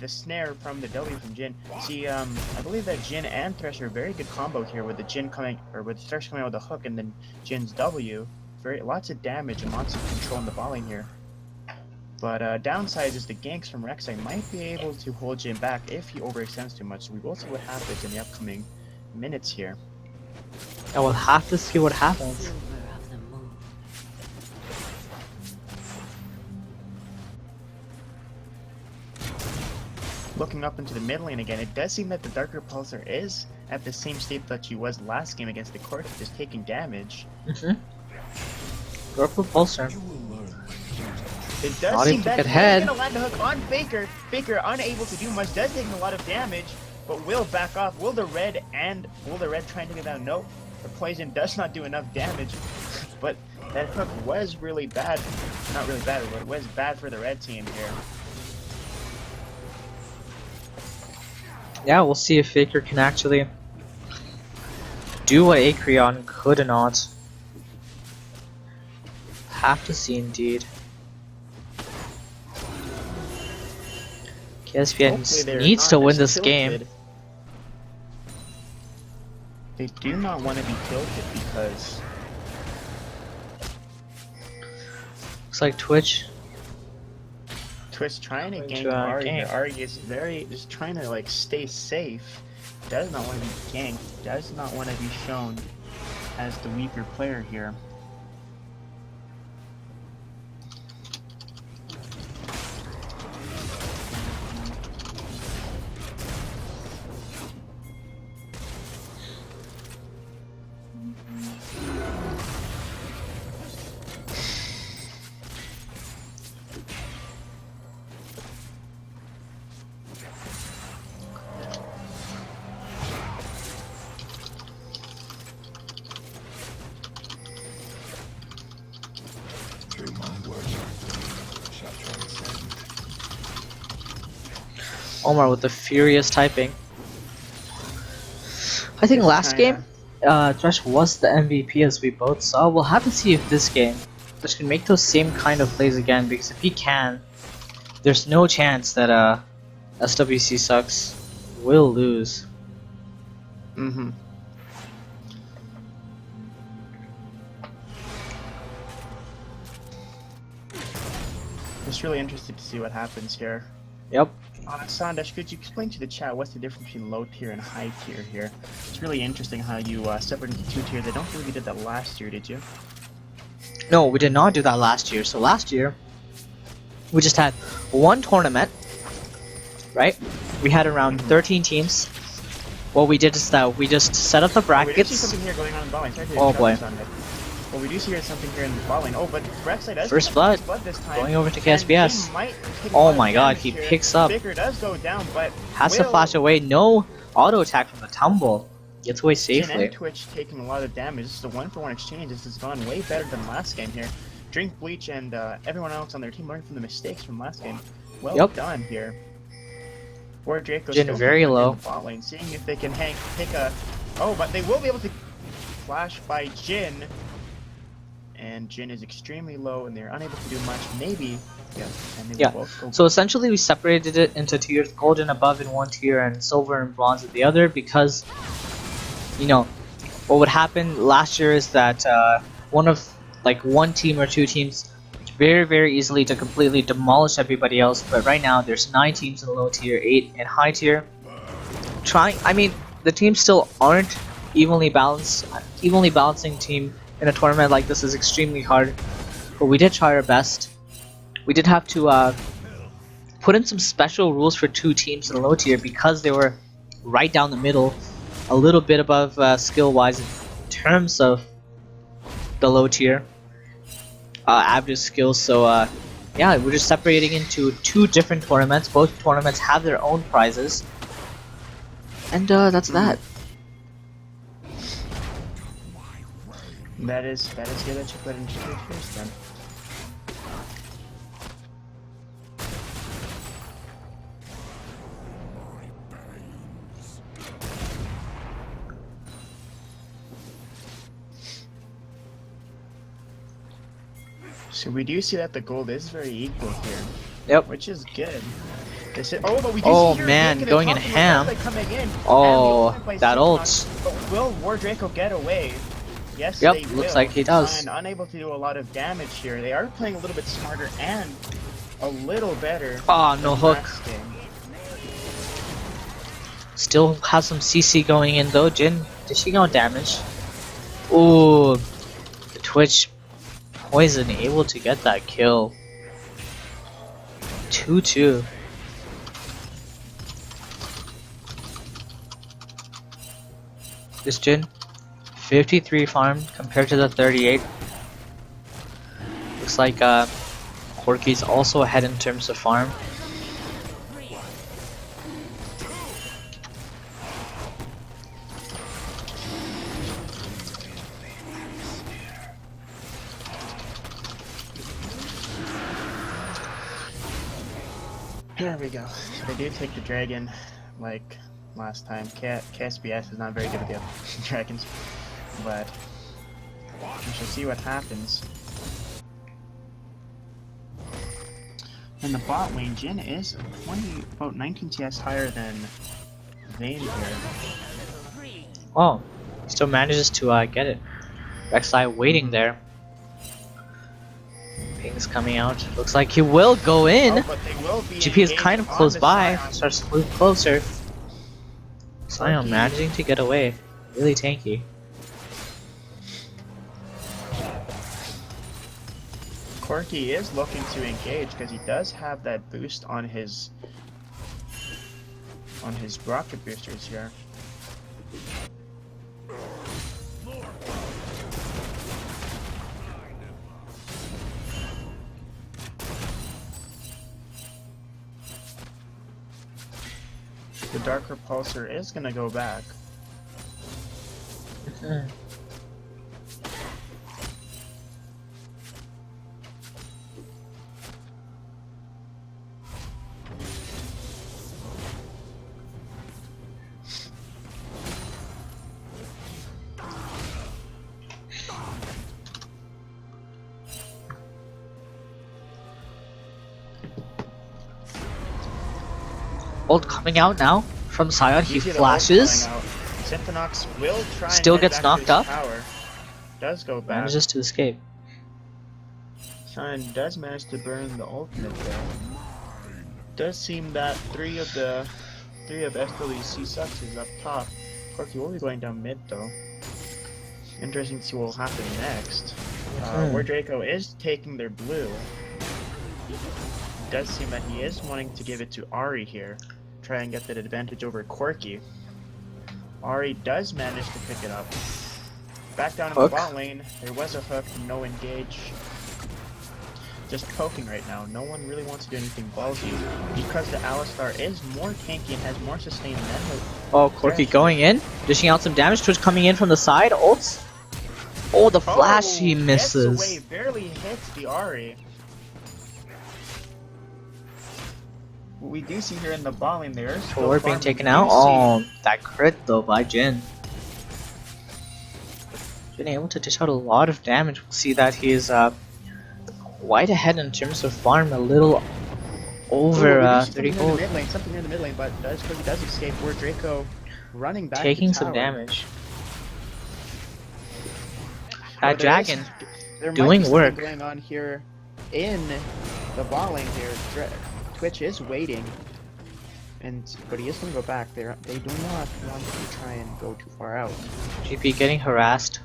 the snare from the W from Jhin. See, I believe that Jhin and Thresh are a very good combo here with the Jhin coming, or with Thresh coming out with the hook and then Jin's W. Lots of damage and lots of control in the ball lane here. But downside is the ganks from Rek'Sai might be able to hold Jhin back if he overextends too much. So we will see what happens in the upcoming minutes here. I will have to see what happens. Looking up into the mid lane again, it does seem that the Dark Repulsor is at the same state that she was last game against the Court, just taking damage. Dark Repulsor. It does Not seem able to that get he's head. gonna land a hook on Faker. Faker unable to do much, does take a lot of damage, but will back off. Will the red try and take it down? Nope. The poison does not do enough damage, but that hook was really bad. Not really bad, but it was bad for the red team here. Yeah, we'll see if Faker can actually do what Acreon could not. Have to see indeed. KsBs needs to win this game. They do not want to be tilted because looks like Twitch trying to gank Ahri. Ahri is just trying to like stay safe. Does not want to be ganked. Does not want to be shown as the weaker player here. Omar with the furious typing. I think last game, Thresh was the MVP as we both saw. We'll have to see if this game Thresh can make those same kind of plays again, because if he can, there's no chance that SWCSUKZ will lose. Just really interested to see what happens here. Yep. Sandesh, could you explain to the chat what's the difference between low tier and high tier here? It's really interesting how you separated into two tiers. I don't believe you did that last year, did you? No, we did not do that last year. So last year, we just had one tournament, right? We had around 13 teams. What we did is that we just set up the brackets. Something here going on in ball. Oh boy. Well, we do see something here in the bot lane. Oh, but Rek'Sai does First blood. this time. Going over to And KsBs. Jhin might take a Oh lot of my god, damage he here. picks up. Faker does go down, but Has to flash away. No auto attack from the tumble. Gets away Jhin safely. and Twitch taking a lot of damage. This is a 1-for-1 exchange. This has gone way better than last game here. Drink Bleach and everyone else on their team learned from the mistakes from last game. Well done here. Or Draco's Jhin very low. in the bot lane, seeing if they can pick a. Oh, but they will be able to flash by Jhin. And Jhin is extremely low, and they're unable to do much. Maybe, and they will both go. So essentially, we separated it into tiers: gold and above in one tier, and silver and bronze at the other. Because, you know, what would happen last year is that one team or two teams very easily to completely demolish everybody else. But right now, there's 9 teams in low tier, 8 in high tier. I mean, the teams still aren't evenly balanced. Evenly balancing team in a tournament like this is extremely hard, but we did try our best. We did have to put in some special rules for 2 teams in the low tier because they were right down the middle, a little bit above skill-wise in terms of the low tier average skills. So yeah, we're just separating into 2 different tournaments. Both tournaments have their own prizes, and that's that. That is good that you put into your tiers then. So we do see that the gold is very equal here. Yep. Which is good. But we do Oh see here man, Jhin going in and ham. coming in, Oh, and the by that Synchronox. ult. But will War Draco get away? Yes, Yep, they looks will. like he does. And unable to do a lot of damage here. They are playing a little bit smarter and a little better. Oh, no than hook. last game. Still has some CC going in though. Jhin, did she go damage? Ooh, the Twitch poison able to get that kill. 2-2. This Jhin, 53 farm compared to the 38. Looks like Corki's also ahead in terms of farm. There we go. So they do take the dragon like last time. KsBs is not very good with the dragons, but we shall see what happens. In the bot lane, Jhin is about 19 TS higher than Vayne here. Oh, he still manages to get it. Rek'Sai waiting there. Ping's coming out. Looks like he will go in. Oh, but they will be GP is kind of engaged close on the by. Sion. Starts to move closer. Sion managing to get away. Really tanky. Corki is looking to engage because he does have that boost on his rocket boosters here. The Dark Repulsor is gonna go back. Ult coming out now from Sion. He You see the ult flashes. coming out. Synthenox will try and Still head gets back knocked to his up. tower. Does go back. Manages to escape. Sion does manage to burn the ultimate there. Does seem that three of SWCSUKZ is up top. Corki will be going down mid though. Interesting to see what will happen next. Where Draco is taking their blue. Does seem that he is wanting to give it to Ahri here. Try and get that advantage over Corki. Ahri does manage to pick it up. Back down in Hook. the bot lane. There was a hook, no engage. Just poking right now. No one really wants to do anything ballsy because the Alistar is more tanky and has more sustain than the Oh, Corky going in, dishing out some damage. Twitch coming in from the side. Ults. Oh, the flash he Gets away, misses. barely hits the Ahri. What we do see here in the bot lane there. Sword being taken out. Oh, that crit though by Jin. Been able to dish out a lot of damage. We'll see that he is quite ahead in terms of farm, a little over 30 gold. Something near the mid lane, but Corky does escape. Where Draco running back Taking to some tower. damage. Oh, That dragon there might doing be work. something going on here in the bot lane here. Twitch is waiting, but he is going to go back. They do not want to try and go too far out. GP getting harassed.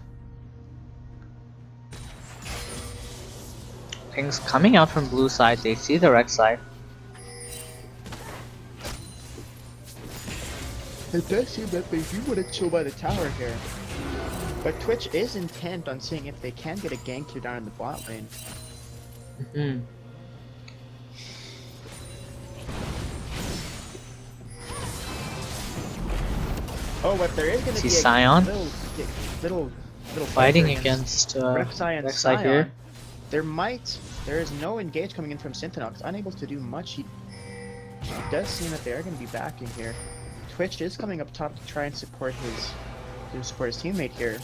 Things coming out from blue side. They see the red side. It does seem that they do want to chill by the tower here. But Twitch is intent on seeing if they can get a gank here down in the bot lane. Mm-hmm. Oh, but there is going to See be Sion? a little Fighting fight against Rek'Sai and Rek'Sai Sion. here. There is no engage coming in from Synthenox, unable to do much. It does seem that they are going to be backing here. Twitch is coming up top to try and support his teammate here.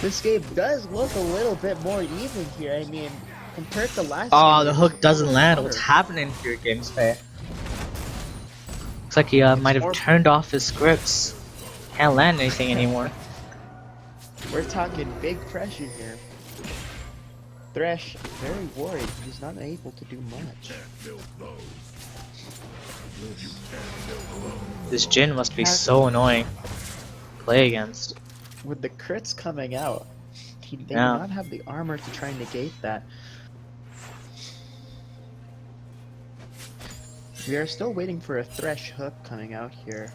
This game does look a little bit more even here. I mean, compared to last Oh, game, the hook doesn't land. What's happening here, GamesPay? Looks like he might have turned off his scripts. Can't land anything anymore. We're talking big pressure here. Thresh, very worried. He's not able to do much. This Jin must be so annoying to play against. With the crits coming out, they do Yeah. not have the armor to try and negate that. We are still waiting for a Thresh hook coming out here.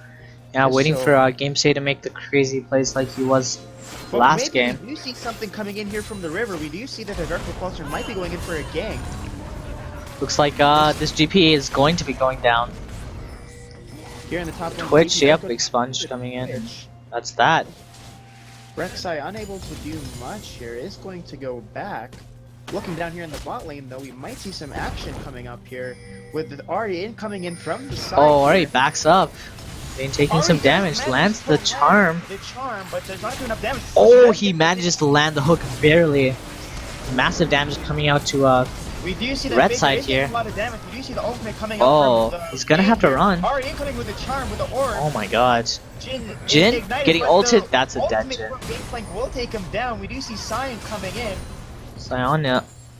Yeah, waiting So- for GameSay to make the crazy plays like he was But last maybe game. we do see something coming in here from the river. We do see that the Dark Repulsor might be going in for a gank. Looks like this GP is going to be going down. Here in the top lane, Twitch, DP yep, does big go sponge to coming in. Twitch. That's that. Rek'Sai, unable to do much here, is going to go back. Looking down here in the bot lane, though, we might see some action coming up here with the Ahri coming in from the side. Oh, here. alright, backs up. Been taking some Ahri damage. does Lands manage the to charm. land The charm, but does not do enough damage. Oh, he manages to land the hook barely. Massive damage coming out to We do see the red Faker side is taking here. A lot of damage. We do see the ultimate coming Oh, up from the he's gonna have to here. run. Ahri incoming with the charm with the orb. oh my god. Jin Jin getting ulted, that's a dead Jin. Jin. Gangplank will take him down. We do see Sion coming in. Sion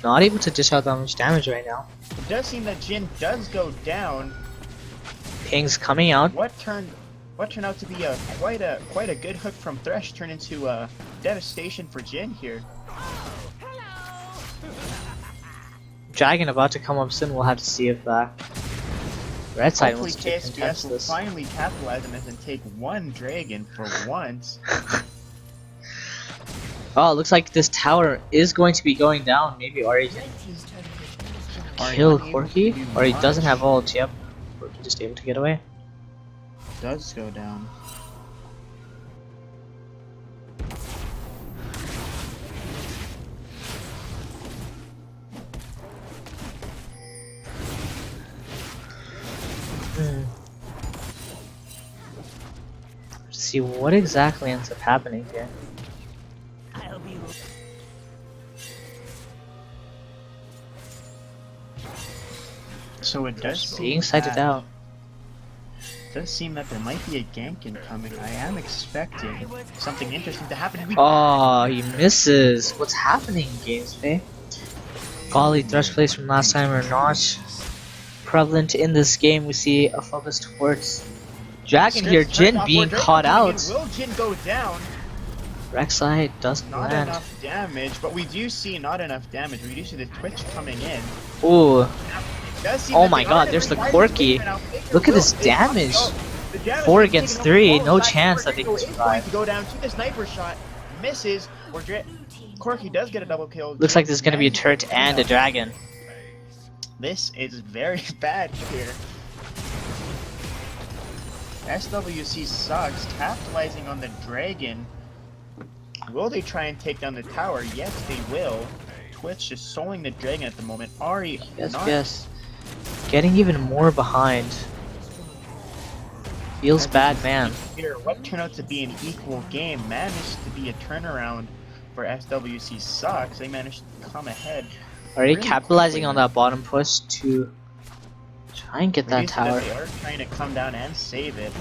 not able to dish out that much damage right now. It does seem that Jin does go down. Ping's coming out. What turned out to be quite a good hook from Thresh turned into a devastation for Jin here. Dragon about to come up soon. We'll have to see if red side Hopefully wants to KsBs contest will this. finally capitalize on this and take one dragon for once. Oh, it looks like this tower is going to be going down. Maybe Ahri can kill unable Corky, to do or he much. doesn't have ult. Yep, Corky just able to get away. Does go down. Let's see what exactly ends up happening here. So it does Being seem sighted that- out. Does seem that there might be a gank incoming. I am expecting something interesting to happen. Oh, he misses. What's happening, GamesPay? Golly, Thresh plays from last time are not prevalent in this game. We see a focus towards Dragon here. Jin being caught out. Will Jin go down? Rek'Sai doesn't Not land. enough damage, but we do see not enough damage. We do see the Twitch coming in. Ooh, Does seem Oh that my they god, are there's the required to Corky. win now. Faker Look at will- this is up to damage. go. The damage 4 is against taken over 3, all no sides. chance that they can Draco is going survive. to go down to the sniper shot, misses, or Corki does get a double kill. Looks like there's gonna be a Manages to turret and a kill. dragon. This is very bad here. SWC sucks, capitalizing on the dragon. Will they try and take down the tower? Yes, they will. Twitch is soloing the dragon at the moment. Ari, not Yes. Getting even more behind. Feels bad, man. here. What turned out to be an equal game managed to be a turnaround for SWC sucks. They managed to come ahead. Already really capitalizing quickly, on man. that bottom push to try and get that Maybe so tower. They are trying to come down and save it.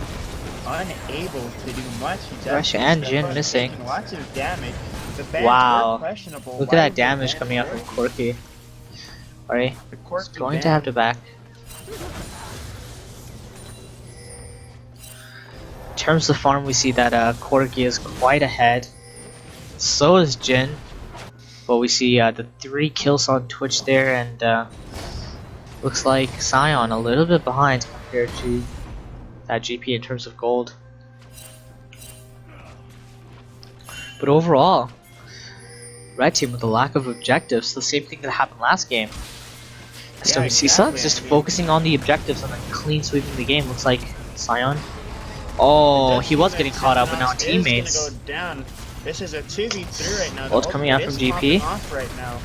Unable to do much. He Rush does and step Jin up, missing. taking lots of damage. The bans Wow. were questionable. Look Why at that was the damage ban coming out from broken? Corki. Alright, The he's Corki going to ban. have to back. In terms of farm, we see that Corki is quite ahead. So is Jin. But we see the 3 kills on Twitch there, and looks like Sion a little bit behind compared to that GP in terms of gold. But overall, Red Team with a lack of objectives, the same thing that happened last game. SWC exactly, sucks, just I mean- focusing on the objectives and then clean sweeping the game. Looks like Sion. Oh, he was getting caught up, but now teammates. Is gonna go down. This is a 2v3 right now. The Ult coming out ultimate from is GP. popping off right now.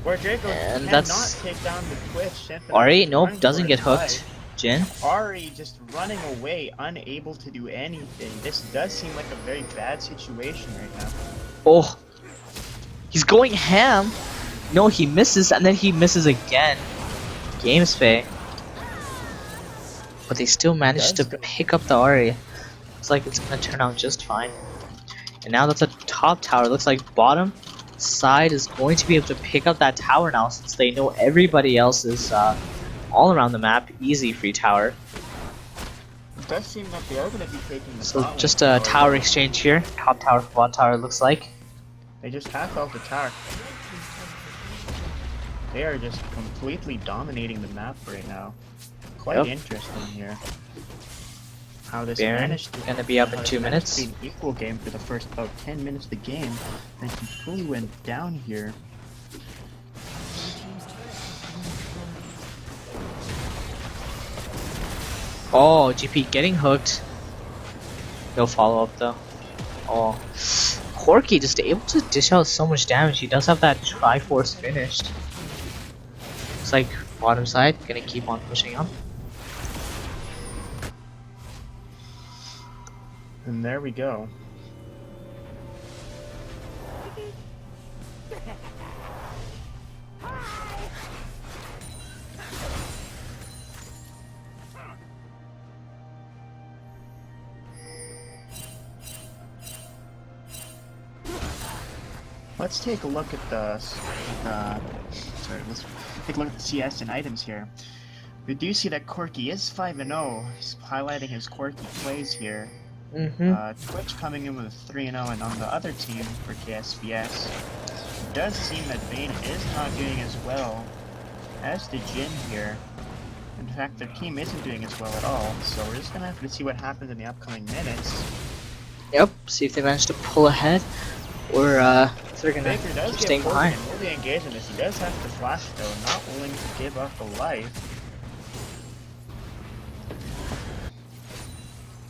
Where Draco And cannot that's- take down the Twitch. Ari, Infinite nope, running doesn't for get his hooked. life. Jin. Ari just running away, unable to do anything. This does seem like a very bad situation right now. Oh, he's going ham. No, he misses, and then he misses again. KsBs. But they still managed to pick up the Ari. Looks like it's gonna turn out just fine. And now that's a top tower. Looks like bottom side is going to be able to pick up that tower now, since they know everybody else is all around the map. Easy free tower. It does seem that they are going to be taking the So bottom just a tower exchange here. Top tower for bottom tower, it looks like. They just half off the tower. They are just completely dominating the map right now. Quite Yep. interesting here. How this Baron managed to gonna be up in how 2 it managed to minutes. be an equal game for the first about 10 minutes of the game, then completely went down here. Oh, GP getting hooked. No follow up though. Oh, Corki just able to dish out so much damage. He does have that Triforce finished. Looks like bottom side gonna keep on pushing up. And there we go. Let's take a look at the sorry, let's take a look at the CS and items here. We do see that Corki is 5-0. He's highlighting his quirky plays here. Twitch coming in with a 3-0, and on the other team for KsBs, it does seem that Vayne is not doing as well as the Jin here. In fact, their team isn't doing as well at all, so we're just gonna have to see what happens in the upcoming minutes. Yep. See if they manage to pull ahead, or if they're gonna Baker does keep get staying forward behind. and really engaged in this. He does have to flash though, not willing to give up a life.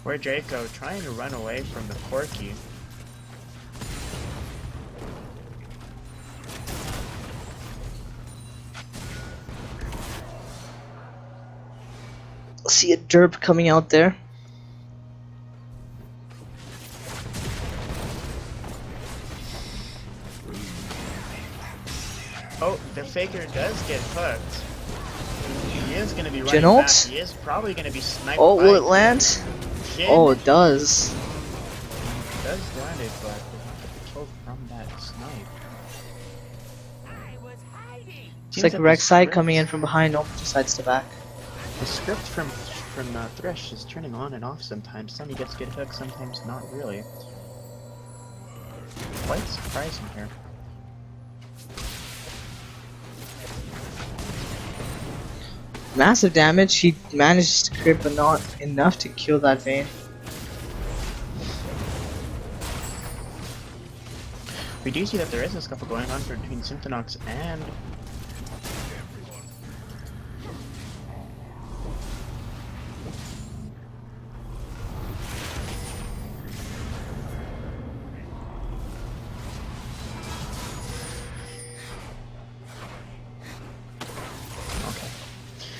Where Draco trying to run away from the Corki. See a derp coming out there. Oh, the Faker does get hooked. He is going to be running Jin back. ult? He is probably going to be sniped. Oh, will by it land? Jin. Oh, it does. Does land it, but they don't get the kill from that snipe. It's like Rek'Sai coming in from behind. Nope, decides to back. The script from Thresh is turning on and off sometimes. Some he gets get hooked, sometimes not really. Quite surprising here. Massive damage. He managed to crit, but not enough to kill that Vayne. We do see that there is a scuffle going on between Symphonox and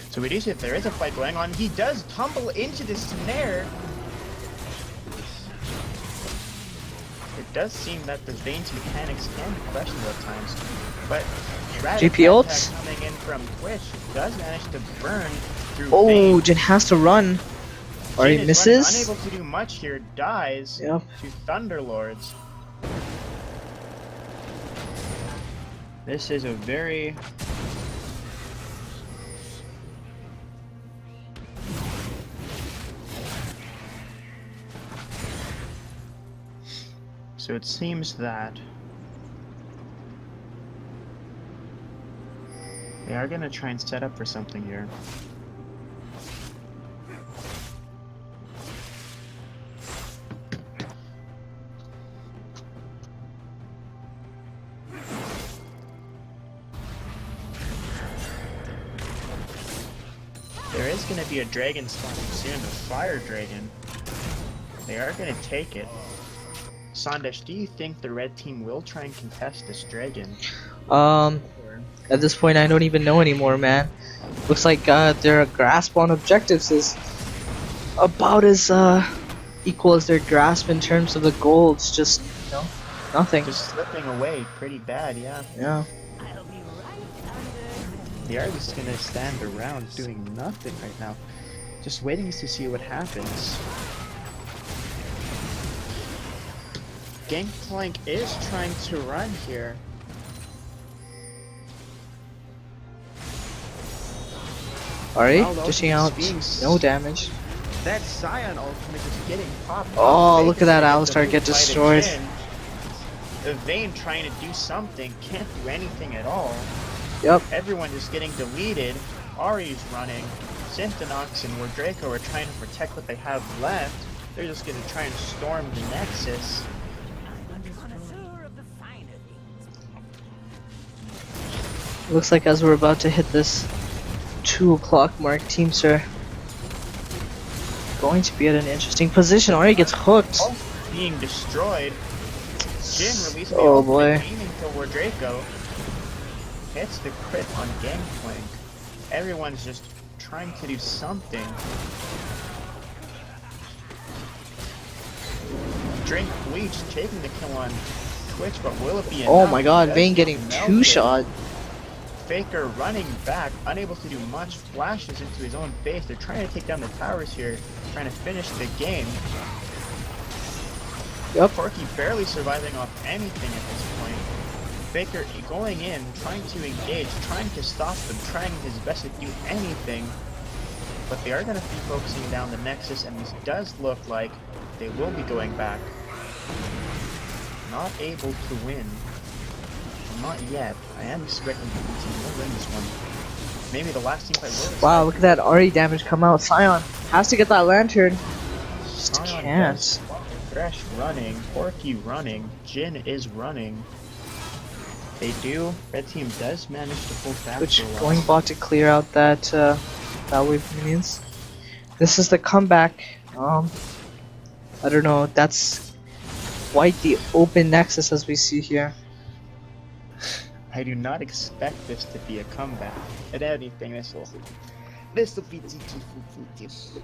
so we do see that there is a fight going on. He does tumble into the snare. It does seem that the Vayne's mechanics can be questioned at times, but GP ult coming in from Twitch does manage to burn through. Oh, Jin has to run. Or he misses. Unable to do much here, dies Yep. to Thunderlords. This is a very So it seems that they are going to try and set up for something here. There is going to be a dragon spawning soon, a fire dragon. They are going to take it. Sandesh, do you think the red team will try and contest this dragon? At this point I don't even know anymore, man. Looks like their grasp on objectives is about as equal as their grasp in terms of the goal. It's just, you know, nothing. Just slipping away pretty bad, yeah. Yeah. They are just gonna stand around doing nothing right now. Just waiting to see what happens. Gangplank is trying to run here. Alright, dishing out no damage. That Scion ultimate is getting popped. Oh, look at that Alistar get destroyed. The Vayne trying to do something, can't do anything at all. Yep. Everyone just getting deleted. Ari's running. Symphonox and Wardraco are trying to protect what they have left. They're just gonna try and storm the Nexus. Looks like as we're about to hit this 2 o'clock mark, teams are going to be at an interesting position. Ari gets hooked. Oh, being destroyed. Jin releasing the Oh ultimate, boy. aiming toward Draco. Hits the crit on Gangplank. Everyone's just trying to do something. Drink Bleach taking the kill on Twitch, but will it be enough? Oh my god, Does Vayne get getting melted. 2-shot. Faker running back, unable to do much, flashes into his own base. They're trying to take down the towers here, trying to finish the game. Yep. Porky barely surviving off anything at this point. Faker going in, trying to engage, trying to stop them, trying his best to do anything. But they are going to be focusing down the Nexus, and this does look like they will be going back. Not able to win. Not yet. I am expecting the team will win this one. Maybe the last team fight will. Wow, look at that Ari damage come out. Scion has to get that lantern. Just Scion can't. does. Thresh running, Porky running, Jin is running. They do. Red team does manage to pull back. Which for a while. going bot to clear out that that wave of minions. This is the comeback. I don't know. That's quite the open nexus as we see here. I do not expect this to be a comeback. If anything, this will be GG.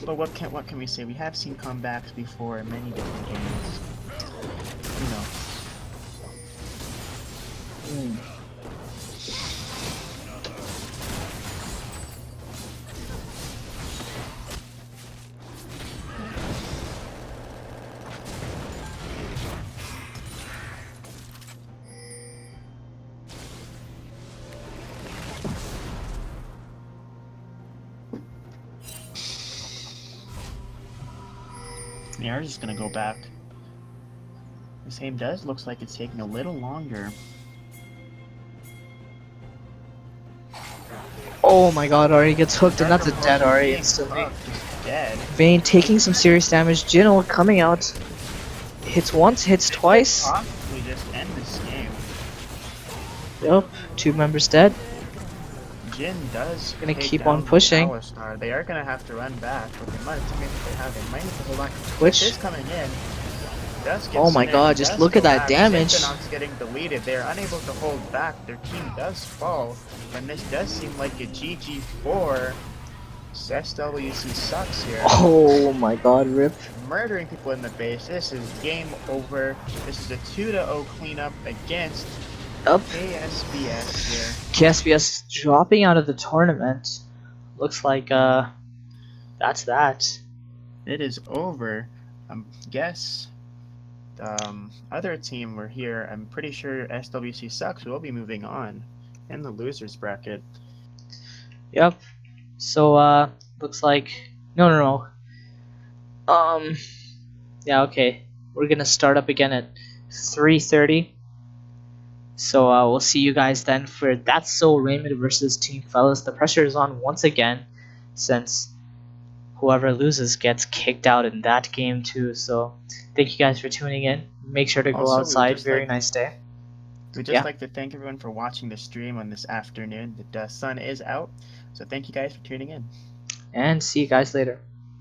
But what can we say? We have seen comebacks before in many different games. You know. They are just gonna go back. This game looks like it's taking a little longer. Oh my god, Ari gets hooked, and that's a Darker dead Potion Ari being instantly. hooked, just dead. Vayne taking some serious damage. Jinno coming out. Hits once, hits twice. Possibly just end this game. Yup, 2 members dead. Jin does Gonna take keep down on pushing. Alistar. They are gonna have to run back with the amount of teammates they have. They might need to hold on. Twitch. Is coming in. Does get Oh my smitten, god, just does look at that collapse. damage. Synthenox getting deleted. They are unable to hold back. Their team does fall, and this does seem like a GG for SWC sucks here. Oh my god, rip. Murdering people in the base. This is game over. This is a 2-0 cleanup against Up. KsBs here. KsBs dropping out of the tournament. Looks like, that's that. It is over. Guess other team were here. I'm pretty sure SWC sucks will be moving on in the losers bracket. Yep. So, looks like... No. Yeah, okay. We're gonna start up again at 3:30. So, we'll see you guys then for That's So Raymond versus Team Fellas. The pressure is on once again, since whoever loses gets kicked out in that game too. So, thank you guys for tuning in. Make sure to go Also, we would outside. just Very like- nice day. We'd just Yeah. like to thank everyone for watching the stream on this afternoon. The sun is out, so thank you guys for tuning in. And see you guys later.